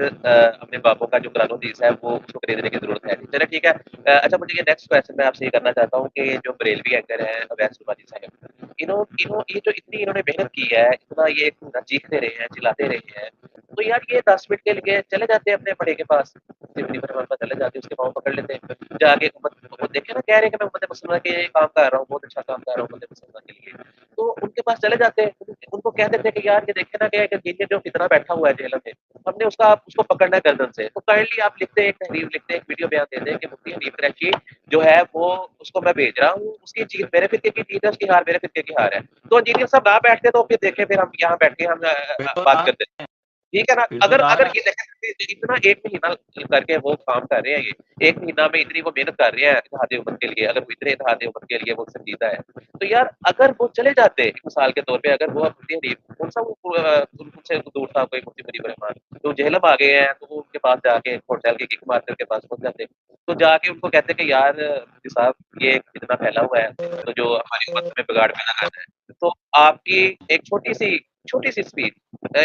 अपने बापों का जो कुरान-हदीस है वो उसको खरीदने की ज़रूरत है नहीं। चलिए ठीक है। अच्छा मुझे ये नेक्स्ट क्वेश्चन मैं आपसे ये करना चाहता हूँ कि ये जो बरेलवी एंकर हैं अवैध सुलवानी साहब, इन्हों इन्हों ये जो इतनी इन्होंने मेहनत की है, इतना ये एक महीना चीखते रहे हैं, चिल्लाते रहे हैं, तो यार ये 10 मिनट के लिए चले जाते हैं अपने बड़े के पास, मुफ्ती रहमान पास चले जाते हैं, उसके पाँव पकड़ लेते हैं। जाके वो देखे ना कह रहे हैं कि मैं उम्मत मुसलमा के लिए काम कर रहा हूँ, बहुत अच्छा काम कर रहा हूँ उम्मत मुसलमा के लिए। तो उनके पास चले जाते हैं, उनको कह देते हैं कि यार ये देखे ना कि ये जो फितरा बैठा हुआ है जेल में, हमने उसको पकड़ना है गर्दन से। तो काइंडली आप लिखते हैं, एक तहरीर लिखते हैं, एक वीडियो बयान दे दें कि मुफ्ती हनीफ कुरैशी जो है वो उसको मैं भेज रहा हूँ, उसकी जीत मेरे फिरके की जीत है, उसकी हार मेरे फिरके की हार है। तो इंजीनियर साहब ना बैठते तो फिर देखें फिर हम यहाँ बैठ के हम फिर तो बात दान करते। ठीक है ना? फिर तो अगर दान अगर है। ये देखें इतना 1 महीना करके वो काम कर रहे हैं ये, 1 महीना में इतनी वो मेहनत कर रहे हैं इत्तेहाद उम्मत के लिए, अगर वो इतने इत्तेहाद उम्मत के लिए वो संजीदा है, तो यार अगर वो चले जाते एक मिसाल के तौर पे अगर वो मुफ्ती हनीफ कौन-सा वो उनसे दूर था कोई मुफ्ती मुनीब रहमान, तो जेहलम आ गए हैं, तो वो उनके पास जाके होटल की किक मारते उनके पास पहुँच जाते। तो जाके उनको कहते कि यार मुफ्ती साहब ये इतना फैला हुआ है, तो जो हमारी उम्मत में बिगाड़ पैदा कर रहा है, तो आपकी एक छोटी-सी स्पीच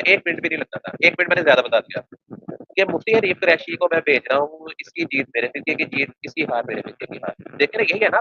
1 मिनट भी नहीं लगता था। 1 मिनट मैंने ज़्यादा बता दिया कि मुफ्ती हनीफ कुरैशी को मैं भेज रहा हूँ, इसकी जीत मेरे फिरके की जीत, इसकी हार मेरे फिरके की हार। देखिए ना यही है ना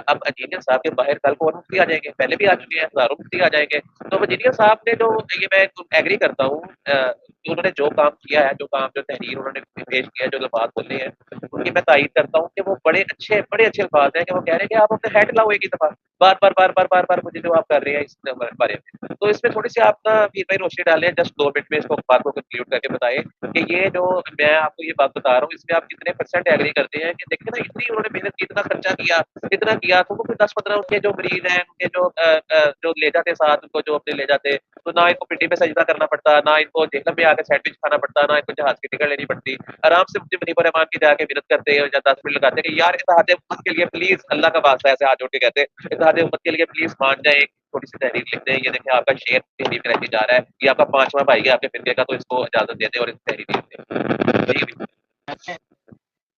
अब इंजीनियर साहब के बाहर कल को और मुफ्ती आ जाएँगे, पहले भी आ चुके हैं, हज़ारों मुफ्ती आ जाएँगे। तो अब इंजीनियर साहब ने जो ये मैं एग्री करता हूँ कि उन्होंने जो काम किया है, जो तहरीर उन्होंने पेश किया है, जो लफ़ाज़ बोले हैं, उनकी मैं तारीफ़ करता हूँ कि वो बड़े अच्छे अल्फ़ाज़ हैं कि वो कह रहे हैं कि आप अपने हेड लाओ एक ही दफ़ा। बार-बार मुझे जो आप कर रहे हैं इस बारे में। तो इसमें थोड़ी-सी आप ना वीर भाई रोशनी डालें, जस्ट 2 मिनट में इसको बात को कंक्लूड करके बताएँ कि ये जो मैं आपको ये बात बता रहा हूँ, इसमें आप कितने परसेंट एग्री करते हैं कि देखिए ना इतनी उन्होंने मेहनत की, इतना किया, तो वो कोई 10-15 उनके जो मरीज़ हैं, उनके जो ले जाते साथ उनको जो अपने ले जाते, तो ना इनको पिंडी पे सजदा करना पड़ता, ना इनको जेहलम में आके सैंडविच खाना पड़ता, ना इनको जहाज़ की टिकट लेनी पड़ती। आराम से मुफ्ती मुनीब रहमान की जाके विनत करते हैं या 10 मिनट लगाते हैं कि यार इत्तेहाद उम्मत के लिए प्लीज़ अल्लाह का वास्ता ऐसे हाथ जोड़ के कहते हैं, इत्तेहाद उम्मत के लिए प्लीज़ मान जाएँ, एक छोटी-सी तहरीर लिख दें, ये देखें आपका शेर तहरीर कराची जा रहा है, ये आपका 5वाँ भाई है आपके फिरके का, तो इसको इजाज़त दे दें और इस तहरीर लिख दें। जी,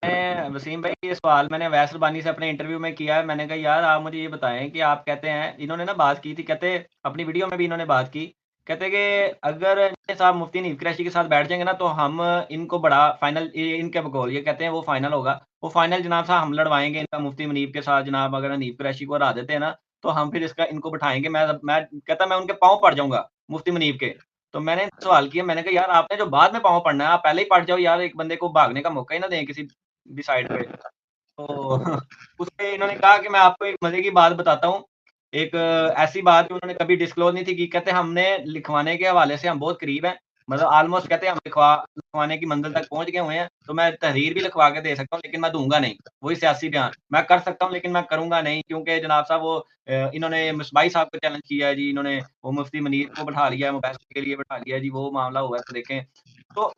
मैंने वसीम भाई ये सवाल मैंने अवैस रबानी से अपने इंटरव्यू में किया है। मैंने कहा यार आप मुझे ये बताएँ कि आप कहते हैं इन्होंने ना बात की थी कहते अपनी वीडियो में भी इन्होंने बात की। कहते कि अगर ये साहब मुफ्ती हनीफ कुरैशी के साथ बैठ जाएँगे ना तो हम इनको बड़ा फाइनल ये इनके बकौल ये कहते हैं वो फाइनल होगा। वो फाइनल जनाब साहब हम लड़वाएँगे इनका मुफ्ती मुनीब के साथ जनाब अगर हनीफ कुरैशी को हरा देते हैं ना, तो हम फिर इसका इनको बिठाएँगे। मैं कहता मैं उनके पाँव पड़ जाऊँगा मुफ्ती मुनीब के। तो मैंने सवाल किया मैंने कहा यार आपने जो बाद में पाँव पड़ना है आप पहले ही पड़ जाओ यार एक बंदे को भागने का मौका ही ना दें किसी भी साइड पे। तो उसपे इन्होंने कहा कि मैं आपको एक मज़े की बात बताता हूँ। एक ऐसी बात जो उन्होंने कभी डिस्क्लोज़ नहीं थी की। कहते हमने लिखवाने के हवाले से हम बहुत करीब हैं। मतलब ऑलमोस्ट कहते हैं हम लिखवाने की मंज़िल तक पहुँच गए हुए हैं। तो मैं तहरीर भी लिखवा के दे सकता हूँ लेकिन मैं दूँगा नहीं। वही सियासी बयान। मैं कर सकता हूँ लेकिन मैं करूँगा नहीं क्योंकि जनाब साहब वो इन्होंने मिसबाही साहब को चैलेंज किया है जी इन्होंने वो मुफ्ती मुनीर को बैठा लिया है, मुबैसे के लिए बैठा लिया है जी, वो मामला हुआ है तो देखें। तो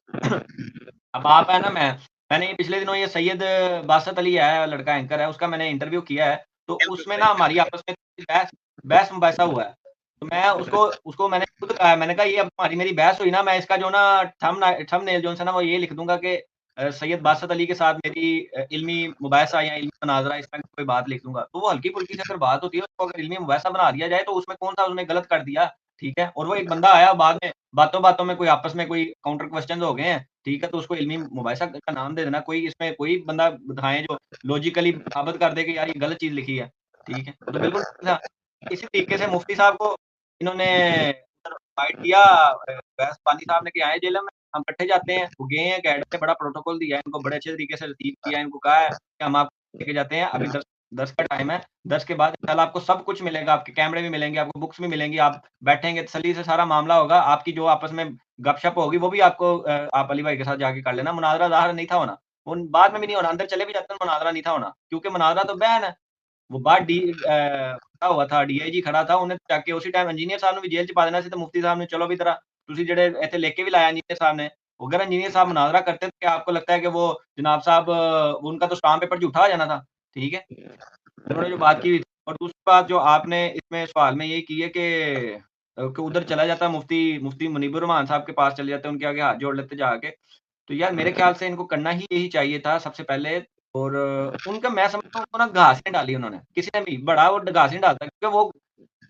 अब आप है ना मैंने ये पिछले दिनों ये सैयद बासत अली है, लड़का एंकर है, उसका मैंने इंटरव्यू किया है, तो बिल्कुल उसमें सही, ना हमारी बिल्कुल आपस में बहस बहस-मुबाहिसा हुआ है। तो मैं उसको मैंने खुद कहा है, मैंने कहा ये अब हमारी मेरी बहस हुई ना, मैं इसका जो ना थंबनेल जो है ना वो ये लिख दूँगा कि सैयद बासत अली के साथ मेरी इल्मी मुबाहिसा या इल्मी मुनाज़रा इस तरह की कोई बात लिख दूँगा। तो वो हल्की-फुल्की सी अगर बात होती है, उसको अगर इल्मी मुबाहिसा बना दिया जाए, तो उसमें कौन-सा उसने गलत कर दिया, ठीक है? और वो एक बंदा आया बाद में, बातों-बातों में कोई आपस में कोई काउंटर क्वेश्चन्स हो गए हैं, ठीक है? तो उसको इल्मी मुबाहिसा का नाम दे देना, कोई इसमें कोई बंदा दिखाएँ जो लॉजिकली साबित कर दे कि यार ये गलत चीज़ लिखी है, ठीक है? वो तो बिल्कुल था। इसी तरीके से मुफ्ती साहब को इन्होंने इनवाइट किया फैज़ पानी साहब ने कि आएँ जेल में, हम इकट्ठे जाते हैं। वो गए हैं, कैड ने बड़ा प्रोटोकॉल दिया है इनको, बड़े अच्छे तरीके से रिसीव किया है, इनको कहा है कि हम आपको लेके जाते हैं, अभी दरस 10 का टाइम है, 10 के बाद इंशाल्लाह आपको सब कुछ मिलेगा, आपके कैमरे भी मिलेंगे, आपको बुक्स भी मिलेंगी, आप बैठेंगे तसल्ली से सारा मामला होगा, आपकी जो आपस में गपशप होगी वो भी आपको आप अली भाई के साथ जाके कर लेना, मुनाज़रा ज़ाहिर नहीं था होना, वो बाद में भी नहीं होना, अंदर चले भी जाते हैं मुनाज़रा नहीं था होना, क्योंकि मुनाज़रा तो बैन है। वो बाहर खड़ा हुआ था, डीआईजी खड़ा था, ਉਹਨੇ ਚੱਕ ਕੇ ਉਸੇ ਟਾਈਮ ਇੰਜੀਨੀਅਰ ਸਾਹਿਬ ਨੂੰ ਵੀ ਜੇਲ੍ਹ 'ਚ ਪਾ ਦੇਣਾ ਸੀ ਤੇ ਮੁਫਤੀ साहब ने चलो भी जरा ਤੁਸੀਂ ਜਿਹੜੇ ਇੱਥੇ ਲਿਖ के भी लाया इंजीनियर साहब ने, अगर इंजीनियर साहब मुनाज़रा करते तो क्या आपको लगता है कि वो जनाब साहब उनका तो स्टाम्प पेपर झूठा हो जाना था, ठीक है? उन्होंने जो बात की हुई थी और दूसरी बात जो आपने इसमें सवाल में यही की है कि उधर चला जाता मुफ्ती मुफ्ती मुनीबुर रहमान साहब के पास चले जाते, उनके आगे हाथ जोड़ लेते जाके। तो यार मेरे ख्याल से इनको करना ही यही चाहिए था सबसे पहले और उनका मैं समझता हूँ उनको ना घास नहीं डाली उन्होंने, किसी ने भी बड़ा वो घास नहीं डालता क्योंकि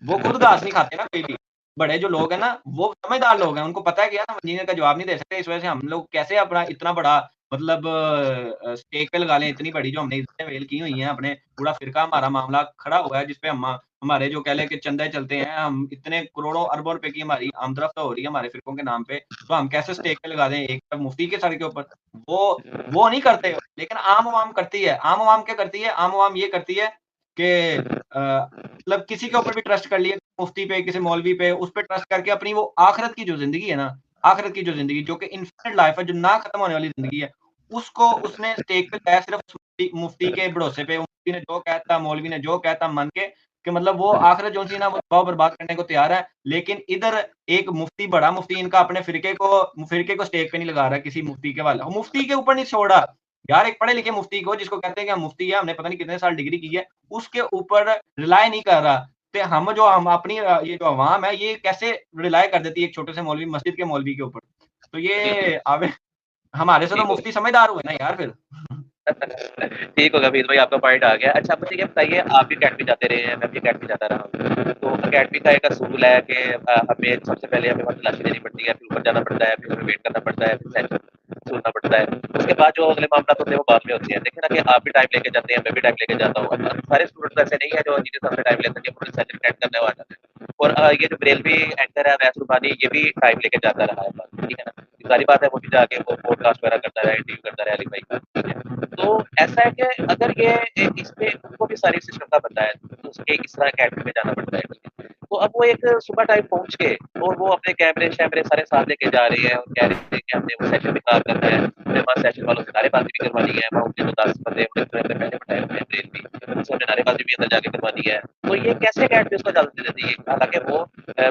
वो खुद घास नहीं खाते ना कोई भी। बड़े जो लोग हैं ना, वो समझदार लोग हैं, उनको पता है कि यार हम इंजीनियर का जवाब नहीं दे सकते, इस वजह से हम लोग कैसे अपना इतना बड़ा मतलब स्टेक पे लगा लें इतनी बड़ी जो हमने इज़्ज़तें वेल की हुई हैं, अपने पूरा फ़िरका हमारा मामला खड़ा हुआ है, जिस पे हम हमारे जो कह लें कि चंदे चलते हैं, हम इतने करोड़ों अरबों रुपए की हमारी आमदरफ़्त हो रही है हमारे फ़िरकों के नाम पे, तो हम कैसे स्टेक पे लगा दें एक तरफ मुफ्ती के सर के ऊपर। वो नहीं करते, लेकिन आम अवाम करती है। आम अवाम क्या करती है? आम अवाम ये करती है कि मतलब किसी के ऊपर भी ट्रस्ट कर लिया, मुफ्ती पे, किसी मौलवी पे, उस पे ट्रस्ट करके अपनी वो आखिरत की जो ज़िंदगी है ना, आखिरत की जो ज़िंदगी जो कि इन्फिनिट लाइफ़ है, जो ना खत्म होने वाली ज़िंदगी है, उसको उसने स्टेक पे लगाया सिर्फ़ उस मुफ्ती मुफ्ती के भरोसे पे। मुफ्ती ने जो कहता, मौलवी ने जो कहता मान के कि मतलब वो आखिरत जो-सी ना वो तबाह बर्बाद करने को तैयार है। लेकिन इधर एक मुफ्ती, बड़ा मुफ्ती इनका अपने फ़िरके को स्टेक पे नहीं लगा रहा है किसी मुफ्ती के हवाले, मुफ्ती के ऊपर नहीं छोड़ रहा। यार एक पढ़े लिखे मुफ्ती को जिसको कहते हैं कि हम मुफ्ती है, हमने पता नहीं कितने साल डिग्री की है, उसके ऊपर रिलाय नहीं कर रहा। ते हम अपनी ये जो अवाम है, ये कैसे रिलाय कर देती है एक छोटे से मौलवी, मस्जिद के मौलवी के ऊपर। तो जी, जी। ये आवे हमारे से तो ठीक हो मुफ्ती समझदार हुए ना यार फिर। ठीक होगा मीर भाई, आपका पॉइंट आ गया। अच्छा मुझे ये बताइए, आप भी अकेडमी जाते रहे हैं, मैं भी अकेडमी जाता रहा हूँ। तो अकेडमी का एक असूल है कि हमें सबसे पहले हमें वहाँ तलाशी देनी पड़ती है, फिर ऊपर जाना पड़ता है, फिर हमें वेट करना पड़ता है, फिर सेशन सुनना पड़ता है। उसके बाद जो अगले मामलात होते हैं वो बाद में होते हैं। देखिए ना कि आप भी टाइम लेके जाते हैं, मैं भी टाइम लेके जाता हूँ। अब सारे स्टूडेंट्स ऐसे नहीं है जो इंजीनियर साहब से टाइम लेते हैं, पूरे सेशन अटेंड करने वो आ जाते हैं। और ये जो बरेलवी एंकर है अवैस रुबानी, ये भी टाइम लेके जाता रहा है बस, ठीक है ना? ज़ाहिर बात है वो भी जाके वो पॉडकास्ट वगैरह करता रहा, इंटरव्यू करता रहा अली भाई का, ठीक है? तो ऐसा है कि अगर ये इसमें उनको भी सारी सिस्टम का पता है, तो उसके इस तरह अकेडमी में जाना पड़ता है, ठीक है? तो अब वो एक सुबह टाइम पहुँच के और वो अपने कैमरे-शैमरे सारे साथ लेके जा रही है और कह रही है कि हमने वो सेशन भी खराब करना है, हमने वहाँ सेशन वालों से नारेबाज़ी भी करवानी है, वहाँ उनके जो 10 बंदे उन्होंने अपने पहले बैठाए हुए हैं ब्रेल भी, उनसे हमने नारेबाज़ी भी अंदर जाके करवानी है। तो ये कैसे अकेडमी उसको इजाज़त दे देती है? हालाँकि वो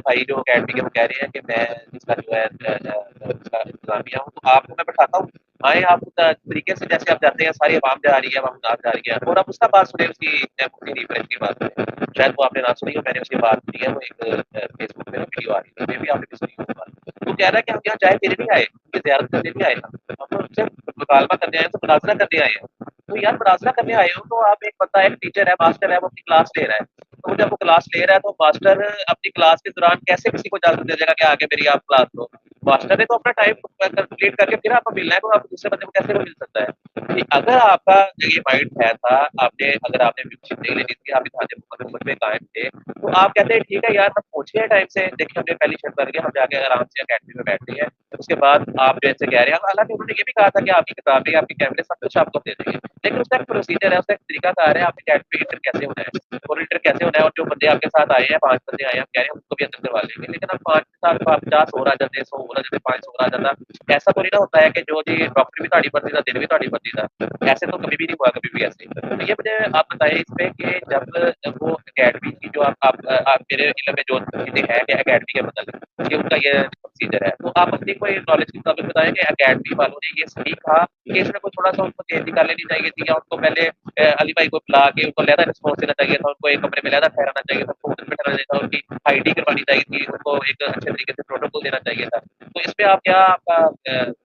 भाई जो अकेडमी के वो कह रहे हैं कि मैं इसका जो है इसका इंतज़ामिया हूँ, तो आपको मैं बैठाता हूँ, आए आप तरीके से जैसे आप जाते हैं, सारी अवाम जा रही है, वहाँ मुनाज़ जा रही है और आप उसका बात सुने उसकी मुफ्ती रिफरेंस की बात सुने। शायद वो आपने ना सुनी हो, मैंने उसकी बात सुनी है, वो एक फेसबुक पे वीडियो आ रही थी, मेबी आपने भी सुनी हो वो बात। वो कह रहा है कि हम यहाँ चाय पीने नहीं आए, ये ज़ियारत करने नहीं आए हम तो उनसे मुकालमा करने आए हैं, तो मुनाज़रा करने आए हैं। तो यार मुनाज़रा करने आए हो तो आप एक बंदा है, एक टीचर है, मास्टर है, वो अपनी क्लास ले रहा है। तो जब वो क्लास ले रहा है तो मास्टर अपनी क्लास के दौरान कैसे किसी को इजाज़त दे देगा कि आगे मेरी आप क्लास लो? मास्टर ने तो अपना टाइम कंप्लीट करके फिर आपको मिलना है, तो आप दूसरे बंदे को कैसे वो मिल सकता है? कि अगर आपका ये माइंड है था, अगर आपने मेंबरशिप नहीं लेनी थी, आप इत्तेहाद मुकद्दम में कायम थे, तो आप कहते हैं ठीक है यार हम पहुँचे हैं टाइम से, देखिए हमने पहली शर्त कर लिया, हम जाके आराम से अकेडमी में बैठते हैं। उसके बाद आप जो इनसे कह रहे हैं, हालाँकि उन्होंने ये भी कहा था कि आपकी किताबें, आपके कैमरे सब कुछ आपको दे देंगे। लेकिन उसका एक प्रोसीजर है, उसका एक तरीकाकार है, आपकी अकेडमी में एंटर कैसे होना है और एंटर कैसे होना है और जो बंदे आपके साथ आए हैं, 5 बंदे आए हैं, हम कह रहे हैं उनको भी अंदर करवा लेंगे। लेकिन अब 5 के साथ आप 50 और आ जाते, 100 और आ जाते, 500 और आ जाता। ऐसा तो नहीं ना होता है कि जो जी डॉक्टर भी ਤੁਹਾਡੀ मर्ज़ी का, दिन भी ਤੁਹਾਡੀ मर्ज़ी का। ऐसे तो कभी भी नहीं हुआ, कभी भी ऐसे। तो ये मुझे आप बताइए इसमें कि जब वो अकेडमी की जो आप मेरे इल्म में जो चीज़ें हैं कि अकेडमी के मतलब ये उनका ये प्रोसीजर है। तो आप अपनी कोई नॉलेज के मुताबिक बताएँ कि अकेडमी वालों ने ये सही कहा कि इसमें कोई थोड़ा-सा उनको तेज़ी कर लेनी चाहिए थी या उनको पहले अली भाई को बुला के उनको अलहदा रिस्पॉन्स देना चाहिए था, उनको एक कमरे में अलहदा ठहराना चाहिए था, उनको होटल में ठहराना चाहिए था, उनकी आईडी करवानी चाहिए थी, उनको एक अच्छे तरीके से प्रोटोकॉल देना चाहिए था। तो इस पे आप क्या आपका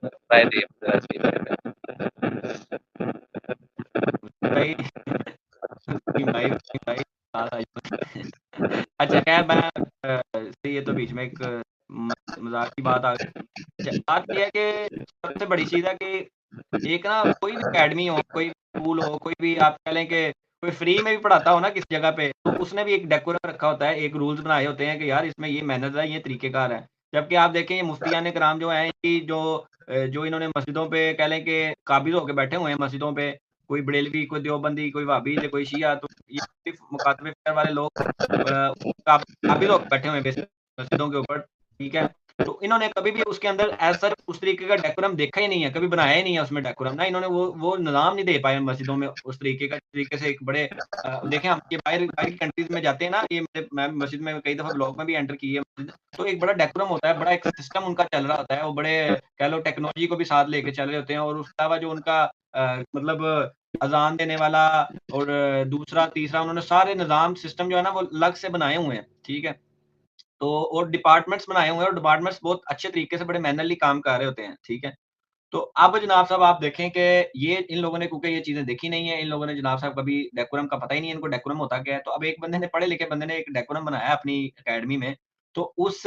राय दें ज़रा इसके बारे में? भाई भाई भाई अच्छा खैर मैं ये तो बीच में एक मज़ाक की बात आ गई। अच्छा बात ये है कि सबसे बड़ी चीज़ है कि एक ना कोई भी अकेडमी हो, कोई स्कूल हो, कोई भी आप कह लें कि कोई फ्री में भी पढ़ाता हो ना किसी जगह पे, तो उसने भी एक डेकोरम रखा होता है, एक रूल्स बनाए होते हैं कि यार इसमें ये मैनर्स है, ये तरीक़ेकार है। जबकि आप देखें ये मुफ्तियान किराम जो हैं, इनकी जो इन्होंने मस्जिदों पे कह लें कि काबिज़ होके बैठे हुए हैं मस्जिदों पे, कोई बरेलवी, कोई देवबंदी, कोई वहाबी, कोई शिया, तो ये सिर्फ़ मुकातबे फ़िक्र वाले लोग काबिल होके बैठे हुए हैं बेसिक मस्जिदों के ऊपर, ठीक है? तो इन्होंने कभी भी उसके अंदर एज़ सच उस तरीके का डेकोरम देखा ही नहीं है, कभी बनाया ही नहीं है उसमें डेकोरम, ना इन्होंने वो निज़ाम नहीं दे पाए मस्जिदों में उस तरीके का, जिस तरीके से एक बड़े देखें हम ये बाहर बाहर की कंट्रीज़ में जाते हैं ना, ये मैं मस्जिद में कई दफ़ा व्लॉग में भी एंटर की है मस्जिद, तो एक बड़ा डेकोरम होता है, बड़ा एक सिस्टम उनका चल रहा होता है, वो बड़े कह लो टेक्नोलॉजी को भी साथ लेके चल रहे होते हैं और उसके अलावा जो उनका मतलब अज़ान देने वाला और दूसरा, तीसरा उन्होंने सारे निज़ाम सिस्टम जो है ना वो अलग से बनाए हुए हैं, ठीक है? तो और डिपार्टमेंट्स बनाए हुए हैं और डिपार्टमेंट्स बहुत अच्छे तरीके से बड़े मैनरली काम कर रहे होते हैं, ठीक है? तो अब जनाब साहब आप देखें कि ये इन लोगों ने क्योंकि ये चीज़ें देखी नहीं है, इन लोगों ने जनाब साहब कभी डेकोरम का पता ही नहीं है इनको डेकोरम होता क्या है। तो अब एक बंदे ने पढ़े-लिखे बंदे ने एक डेकोरम बनाया अपनी अकेडमी में, तो उस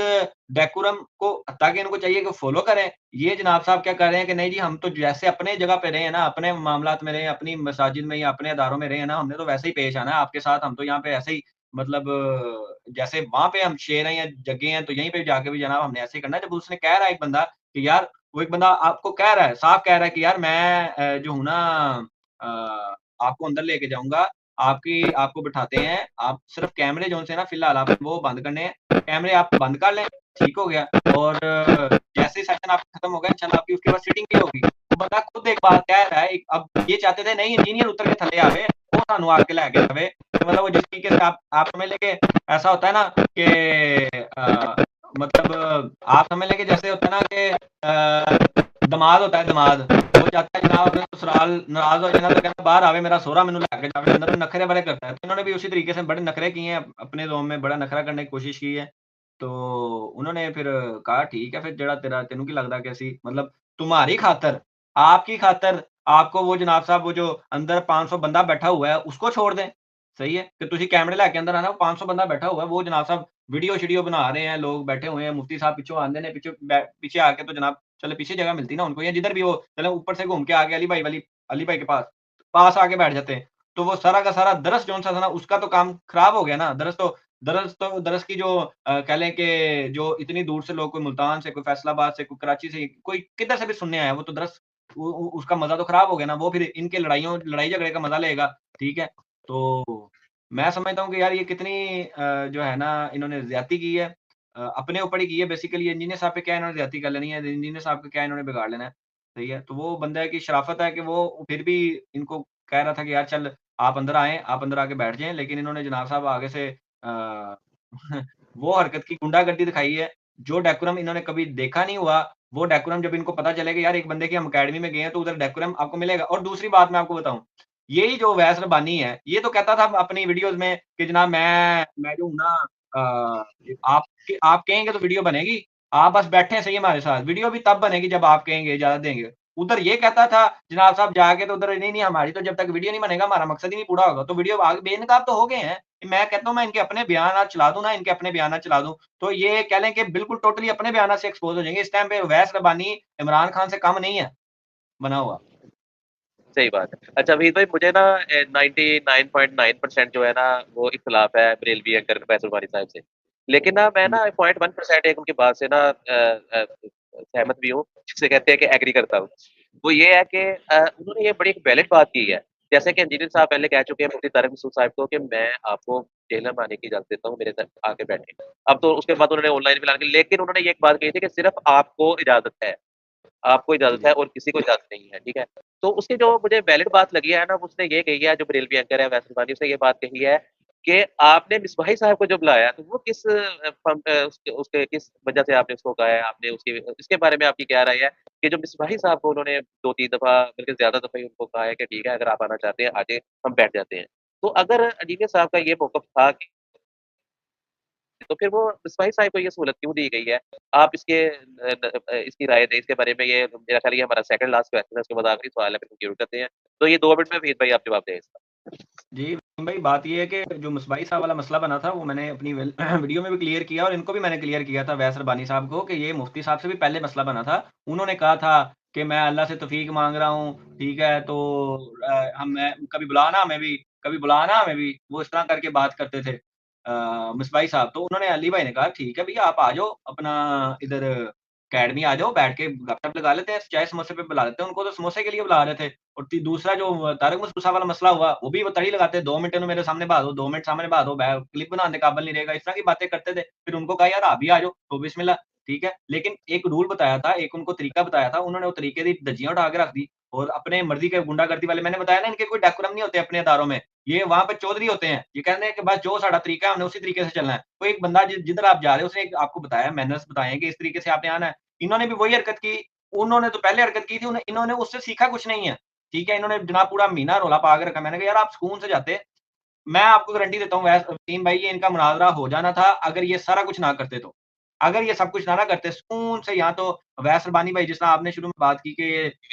डेकोरम को ताकि इनको चाहिए कि फ़ॉलो करें। ये जनाब साहब क्या कर रहे हैं कि नहीं जी हम तो जैसे अपने जगह पे रहे हैं ना, अपने मामलात में रहे हैं, अपनी मसाजिद में या अपने अदारों में रहे हैं ना, हमने तो वैसे ही पेश आना है आपके साथ। हम तो यहाँ पे ऐसे ही मतलब जैसे वहाँ पे हम शेर हैं या जग्गे हैं, तो यहीं पे जाके भी जनाब हमने ऐसे ही करना है। जब उसने कह रहा है एक बंदा कि यार वो एक बंदा आपको कह रहा है, साफ कह रहा है कि यार मैं जो हूँ ना अ, आपको अंदर लेके जाऊँगा, आपको बिठाते हैं, आप सिर्फ़ कैमरे जो से ना फ़िलहाल आपने वो बंद करने हैं, कैमरे आप बंद कर लें, ठीक हो गया और जैसे ही सेशन आपका खत्म हो गया इंशाल्लाह आपकी उसके बाद सीटिंग भी होगी। वो बंदा खुद एक बात कह रहा है, एक अब ये चाहते थे नहीं इंजीनियर उतर के थल्ले आवे, वो सानू आके लेके जावे। तो मतलब वो जिस तरीके से आप समझ लें कि ऐसा होता है ना कि मतलब आप समझ लें कि जैसे होता है ना कि दमाद होता है दमाद, वो चाहता है जनाब अपने ससुराल नाराज़ हो जाए ना तो कहता है बाहर आवे मेरा सोहरा मैनू लैके जावे, अंदर नखरे बड़े करता है। तो इन्होंने भी उसी तरीके से बड़े नखरे किए हैं अपने ज़ोन में बड़ा नखरा करने की कोशिश की है। तो उन्होंने फिर कहा ठीक है फिर जेड़ा तेनू की लगदा कि असीं मतलब तुम्हारी खातर, आपकी खातर आपको वो जनाब साहब वो जो अंदर 500 बंदा बैठा हुआ है उसको छोड़ दें। सही है कि तुसीं कैमरे लैके अंदर आना, वो 500 बंदा बैठा हुआ है, वो जनाब साहब वीडियो-शीडियो बना रहे हैं, लोग बैठे हुए हैं, मुफ्ती साहब पिछों आंदे ने, पीछे आके तो जनाब चलो पीछे जगह मिलती ना उनको या जिधर भी वो चलो ऊपर से घूम के आ गए अली भाई के पास आके बैठ जाते हैं। तो वो सारा का सारा दरस जौन-सा था ना उसका तो काम खराब हो गया ना। दरस की जो कह लें कि जो इतनी दूर से लोग कोई मुल्तान से, कोई फैसलाबाद से, कोई कराची से, कोई किधर से भी सुनने आया, वो तो दरस उ उसका मज़ा तो खराब हो गया ना। वो फिर इनके लड़ाई झगड़े का मज़ा लेगा, ठीक है? तो मैं समझता हूँ कि यार ये कितनी जो है ना इन्होंने ज़्यादती की है। अपने ऊपर ही की है बेसिकली इंजीनियर साहब पे क्या इन्होंने ज़्यादती कर लेनी है, इंजीनियर साहब को क्या इन्होंने बिगाड़ लेना है, सही है? तो वो बंदे की शराफ़त है कि वो फिर भी इनको कह रहा था कि यार चल आप अंदर आएँ, आप अंदर आके बैठ जाएँ, लेकिन इन्होंने जनाब साहब आगे से वो हरकत की गुंडागर्दी दिखाई है, जो डेकोरम इन्होंने कभी देखा नहीं हुआ, वो डेकोरम जब इनको पता चलेगा यार एक बंदे की हम अकेडमी में गए हैं, तो उधर डेकोरम आपको मिलेगा और दूसरी बात मैं आपको बताऊँ, यही जो अवैस रब्बानी है, ये तो कहता था अपनी वीडियोज़ में कि जनाब मैं जो हूँ ना आप कहेंगे तो वीडियो बनेगी, आप बस बैठे सही हमारे साथ, वीडियो भी तब बनेगी जब आप कहेंगे, इजाज़त देंगे। उधर ये कहता था जनाब साहब जाके तो उधर नहीं, नहीं हमारी तो जब तक वीडियो नहीं बनेगा हमारा मकसद ही नहीं पूरा होगा, तो वीडियो आगे बेनकाब तो हो गए हैं। मैं कहता हूँ मैं इनके अपने बयानात चला दूँ ना, इनके अपने बयानात चला दूँ, तो ये कह लें कि बिल्कुल टोटली अपने बयानात से एक्सपोज़ हो जाएँगे। इस टाइम पे उवैस रब्बानी इमरान खान से कम नहीं है, बना हुआ। सही बात है। अच्छा वहीद भाई मुझे ना 99.9% जो है ना वो इख्तिलाफ है बरेलवी एंकर फैसल बारी साहब से। लेकिन ना मैं ना 0.1% एक उनकी बात से ना सहमत भी हूँ, जिसे कहते हैं कि एग्री करता हूँ। वो ये है कि उन्होंने ये बड़ी एक वैलिड बात की है। जैसे कि इंजीनियर साहब पहले कह चुके हैं मुफ्ती तारिक मसूद साहब को कि मैं आपको जेल में आने की इजाज़त देता हूँ, मेरे साथ आके बैठें। अब तो उसके बाद उन्होंने ऑनलाइन भी ऐलान किया, लेकिन उन्होंने ये एक बात कही थी कि सिर्फ़ आपको इजाज़त है। आपको जी, इजाज़त जी। है और किसी को इजाज़त नहीं है, ठीक है? तो उसकी जो मुझे वैलिड बात लगी है ना, उसने ये कही है, जो बरेलवी एंकर है वैसल बानी, उसने ये बात कही है कि आपने मिसबाही साहब को जो बुलाया, तो वो किस उसके उसके किस वजह से आपने उसको कहा है? आपने उसकी इसके बारे में आपकी क्या राय है कि जो मिसबाही साहब को उन्होंने 2-3 दफ़ा बल्कि ज़्यादा दफ़ा ही उनको कहा है कि ठीक है, अगर आप आना चाहते हैं, आ जाएँ, हम बैठ जाते हैं। तो अगर इंजीनियर साहब का ये मौक़िफ़ था कि तो फिर वो इस्माइल साहब को ये सहूलत क्यों दी गई है? आप इसकी राय दें इसके बारे में ये मेरा ख़्याल है ये हमारा सेकंड लास्ट क्वेश्चन है, उसके बाद आखिरी सवाल है फिर हम ज़रूर करते हैं। तो ये 2 मिनट में वहीद भाई आप जवाब दें इसका। जी, भाई बात ये है कि जो मुसबाही साहब वाला मसला बना था, वो मैंने अपनी वीडियो में भी क्लियर किया और इनको भी मैंने क्लियर किया था वैस रब्बानी साहब को कि ये मुफ्ती साहब से भी पहले मसला बना था। उन्होंने कहा था कि मैं अल्लाह से तौफ़ीक माँग रहा हूँ, ठीक है? तो कभी बुलाना हमें भी, वो इस तरह करके बात करते थे मुसबाही साहब। तो उन्होंने अली भाई ने कहा, "ठीक है भैया, आप आ जाओ अपना इधर अकेडमी आ जाओ, बैठ के गपशप लगा लेते हैं, चाय समोसे पे बुला लेते हैं। उनको तो समोसे के लिए बुला रहे थे। और दूसरा जो तारिक मुस्तफा वाला मसला हुआ, वो भी वो तड़ी लगाते हैं, 2 मिनट इन्हों मेरे सामने बहा दो, 2 मिनट सामने बहा दो, क्लिप बनाने काबिल नहीं रहेगा, इस तरह की बातें करते थे। फिर उनको कहा यार आप भी आ जाओ, तो बिस्मिल्लाह, ठीक है। लेकिन एक रूल बताया था, एक उनको तरीका बताया था, उन्होंने वो तरीके की धज्जियाँ उठा के रख दी और अपने मर्ज़ी के गुंडागर्दी वाले, मैंने बताया ना इनके कोई डेकोरम नहीं होते अपने अदारों में। ये वहाँ पे चौधरी होते हैं। ये कहते हैं कि बस जो साडा तरीका है हमने उसी तरीके से चलना है। कोई एक बंदा जिधर आप जा रहे हो उसने एक आपको बताया, मैनर्स बताए हैं कि इस तरीके से आपने आना है। इन्होंने भी वही हरकत की। उन्होंने तो पहले हरकत की थी, इन्होंने उससे सीखा कुछ नहीं है। ठीक है, इन्होंने जनाब पूरा महीना रौला पा के रखा। मैंने कहा यार आप सुकून से जाते। मैं आपको गारंटी देता हूँ वसीम भाई, ये इनका मुनाज़रा हो जाना था अगर ये सारा कुछ ना करते तो। अगर ये सब कुछ ना करते, सुकून से यहाँ तो अवैस रबानी भाई जिस तरह आपने शुरू में बात की कि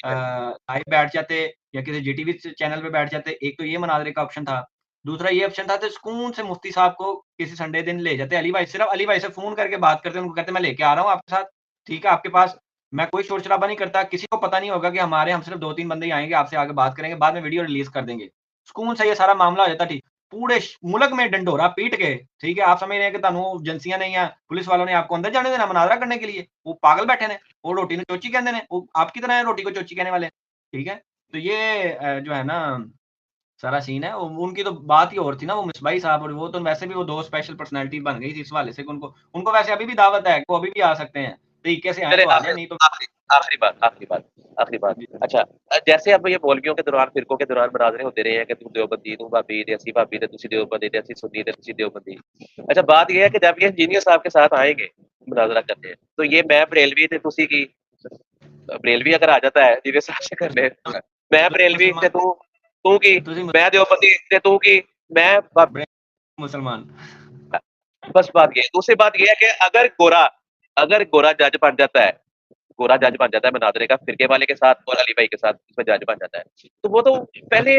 लाइव बैठ जाते या किसी जीटीवी चैनल पे बैठ जाते, एक तो ये मुनाज़रे का ऑप्शन था। दूसरा ये ऑप्शन था कि सुकून से मुफ्ती साहब को किसी संडे दिन ले जाते अली भाई, सिर्फ अली भाई से फ़ोन करके बात करते, उनको कहते मैं लेके आ रहा हूँ आपके साथ, ठीक है, आपके पास। मैं कोई शोर-शराबा नहीं करता, किसी को पता नहीं होगा कि हम सिर्फ 2-3 बंदे ही आएँगे, आपसे आके बात करेंगे, बाद में वीडियो रिलीज़ कर देंगे। सुकून से ये सारा मामला हो जाता ठीक। पूरे मुल्क में डंडोरा पीट के, ठीक है, आप समझ रहे हैं कि ਤੁਹਾਨੂੰ एजेंसियां नहीं है, पुलिस वालों ने आपको अंदर जाने देना मुनाज़रा करने के लिए, वो पागल बैठे ने, वो रोटी को चोची कहते हैं, वो आपकी तरह है रोटी को चोची कहने वाले, ठीक है। तो ये जो है ना सारा सीन है, उनकी तो बात ही और थी ना, वो मिसबाही साहब, और वो तो वैसे भी वो 2 स्पेशल पर्सनैलिटी बन गई थी इस हवाले से कि उनको उनको वैसे अभी भी दावत है, वो अभी भी आ सकते हैं, तरीके से आएँ चलिए तो आ जाएँ, नहीं तो आखिरी बात। अच्छा, जैसे अब ये मौलवियों के दौरान, फिरकों के दौरान मुनाज़रे होते रहे हैं कि तुम देवबंदी, तुम भाभी ते असी भाभी ते तुसी देवबंदी ते असी सुन्नी ते तुसी देवबंदी। अच्छा, बात ये है कि जब ये इंजीनियर साहब के साथ आएँगे मुनाज़रा करने, तो ये मैं बरेलवी ते तुसी की, बरेलवी अगर आ जाता है इंजीनियर साहब से करने, मैं बरेलवी ते मुसलमान तू की, तुसी मैं देवबंदी ते तू की, मैं भाभी। मुसलमान। बस बात ये है। दूसरी बात ये है कि अगर गोरा जज बन जाता है, गोरा जज बन जाता है मुनाज़रे का फिरके वाले के साथ और अली भाई के साथ, इसमें जज बन जाता है। तो वो तो पहले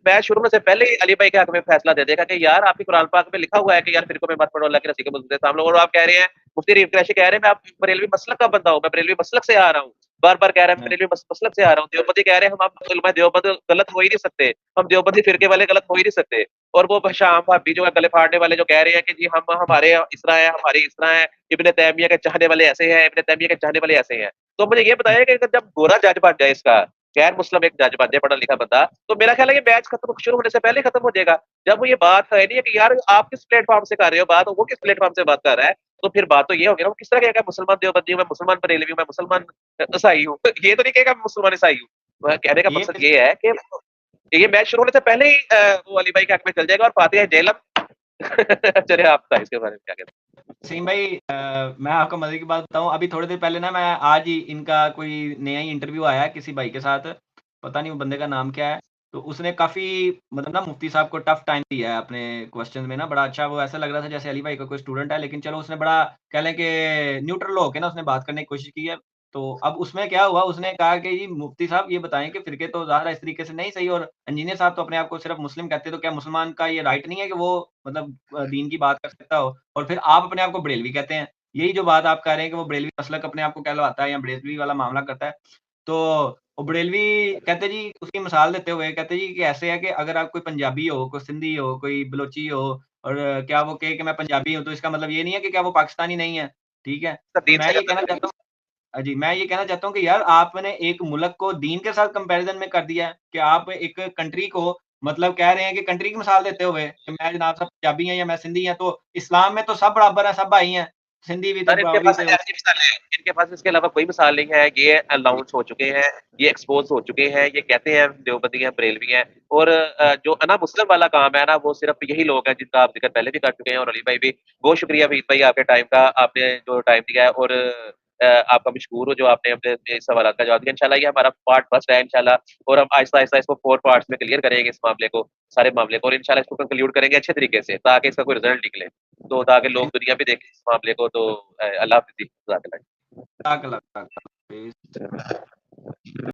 मैच शुरू होने से पहले ही अली भाई के हक में फैसला दे देगा कि यार आपकी कुरान पाक में लिखा हुआ है कि यार फिरकों में मत पड़ो, अल्लाह के रसूल के मसलक से हम लोग, और आप कह रहे हैं, मुफ्ती रईस कुरैशी कह रहे हैं मैं आप बरेलवी मसलक का बंदा हूँ, मैं बरेलवी मसलक से आ रहा हूँ। बार-बार कह रहा है मैं बरेलवी मसलक से आ रहा हूँ। देवबंदी कह रहे हैं हम उलमा देवबंद गलत हो ही नहीं सकते। हम देवबंदी फिरके वाले गलत हो ही नहीं सकते। और वो शाम भाभी जो है गले फाड़ने वाले जो कह रहे हैं कि जी हम हमारे इस तरह है, हमारी इस तरह है, इब्न तैमिया के चाहने वाले ऐसे हैं, इब्न तैमिया के चाहने वाले ऐसे हैं। तो मुझे ये बताइए कि अगर जब गोरा जज बन जाए इसका, गैर मुस्लिम एक जज बन जाए, पढ़ा लिखा बंदा, तो मेरा ख्याल है ये मैच खत्म शुरू होने से पहले ही खत्म हो जाएगा। जब वो ये बात है नहीं है कि यार आप किस प्लेटफ़ॉर्म से कर रहे हो बात, वो किस प्लेटफ़ॉर्म से बात कर रहा है, तो फिर बात तो ये होगी ना, वो किस तरह कहेगा मुसलमान देवबंदी हूँ, मैं मुसलमान बरेलवी हूँ, मैं मुसलमान ईसाई हूँ। ये तो नहीं कहेगा मैं मुसलमान ईसाई हूँ। कहने का ये मकसद ये है कि ये मैच शुरू होने से पहले ही वो अली भाई के हक में चल जाएगा और फातिहा जेलम। चलिए आप बताइए इसके बारे में क्या कहते हैं? सीम भाई, मैं आपको मज़े की बात बताऊँ, अभी थोड़ी देर पहले ना मैं आज ही इनका कोई नया ही इंटरव्यू आया है किसी भाई के साथ, पता नहीं वो बंदे का नाम क्या है। तो उसने काफ़ी मतलब ना मुफ्ती साहब को टफ टाइम दिया है अपने क्वेश्चन में ना, बड़ा अच्छा, वो ऐसा लग रहा था जैसे अली भाई का कोई स्टूडेंट है, लेकिन चलो उसने बड़ा कह लें कि न्यूट्रल होके ना उसने बात करने की कोशिश की है। तो अब उसमें क्या हुआ, उसने कहा कि जी मुफ्ती साहब ये बताएँ कि फ़िरके तो ज़ाहिर है इस तरीके से नहीं सही, और इंजीनियर साहब तो अपने आप को सिर्फ़ मुस्लिम कहते हैं, तो क्या मुसलमान का ये राइट नहीं है कि वो मतलब दीन की बात कर सकता हो? और फिर आप अपने आप को बरेलवी कहते हैं। यही जो बात आप कह रहे हैं कि वो बरेलवी मसलक अपने आप को कहलवाता है या बरेलवी वाला मामला करता है। तो वो बरेलवी कहते जी, उसकी मिसाल देते हुए कहते जी कि ऐसे है कि अगर आप कोई पंजाबी हो, कोई सिंधी हो, कोई बलोची हो, और क्या वो कहे कि मैं पंजाबी हूँ, तो इसका मतलब ये नहीं है कि क्या वो पाकिस्तानी नहीं है, ठीक है? तो दीन मैं से ये करता कहना है। चाहता हूँ, जी, मैं ये कहना चाहता हूँ कि यार आपने एक मुल्क को दीन के साथ कंपैरिज़न में कर दिया है कि आप एक कंट्री को मतलब कह रहे हैं कि कंट्री की मिसाल देते हुए कि मैं जनाब सब पंजाबी हैं या मैं सिंधी हैं, तो इस्लाम में तो सब बराबर हैं, सब भाई हैं। सिंधी भी थे, सर इनके बावी पास थे। ऐसी मिसालें हैं, इनके पास इसके अलावा कोई मिसाल नहीं है, ये अनाउंस हो चुके हैं, ये एक्सपोज़ हो चुके हैं, ये कहते हैं देवबंदी हैं, बरेलवी हैं, और जो अना मुस्लिम वाला काम है ना, वो सिर्फ़ यही लोग हैं जिनका आप ज़िक्र पहले भी कर चुके हैं, और अली भाई भी। बहुत शुक्रिया वहीद भाई आपके टाइम का, आपने जो टाइम दिया है, और आपका मशकूर हूँ जो आपने अपने इस सवालात का जवाब दिया। इंशाल्लाह ये हमारा पार्ट फर्स्ट है इंशाल्लाह, और हम आहिस्ता-आहिस्ता इसको 4 पार्ट्स में क्लियर करेंगे इस मामले को, सारे मामले को, और इंशाल्लाह इसको कंक्लूड करेंगे अच्छे तरीके से ताकि इसका कोई रिज़ल्ट निकले। तो ताकि लोग दुनिया भी देखें इस मामले को, तो अल्लाह हाफ़िज़ जी, जज़ाकल्लाह। जज़ाकल्लाह, जज़ाकल्लाह।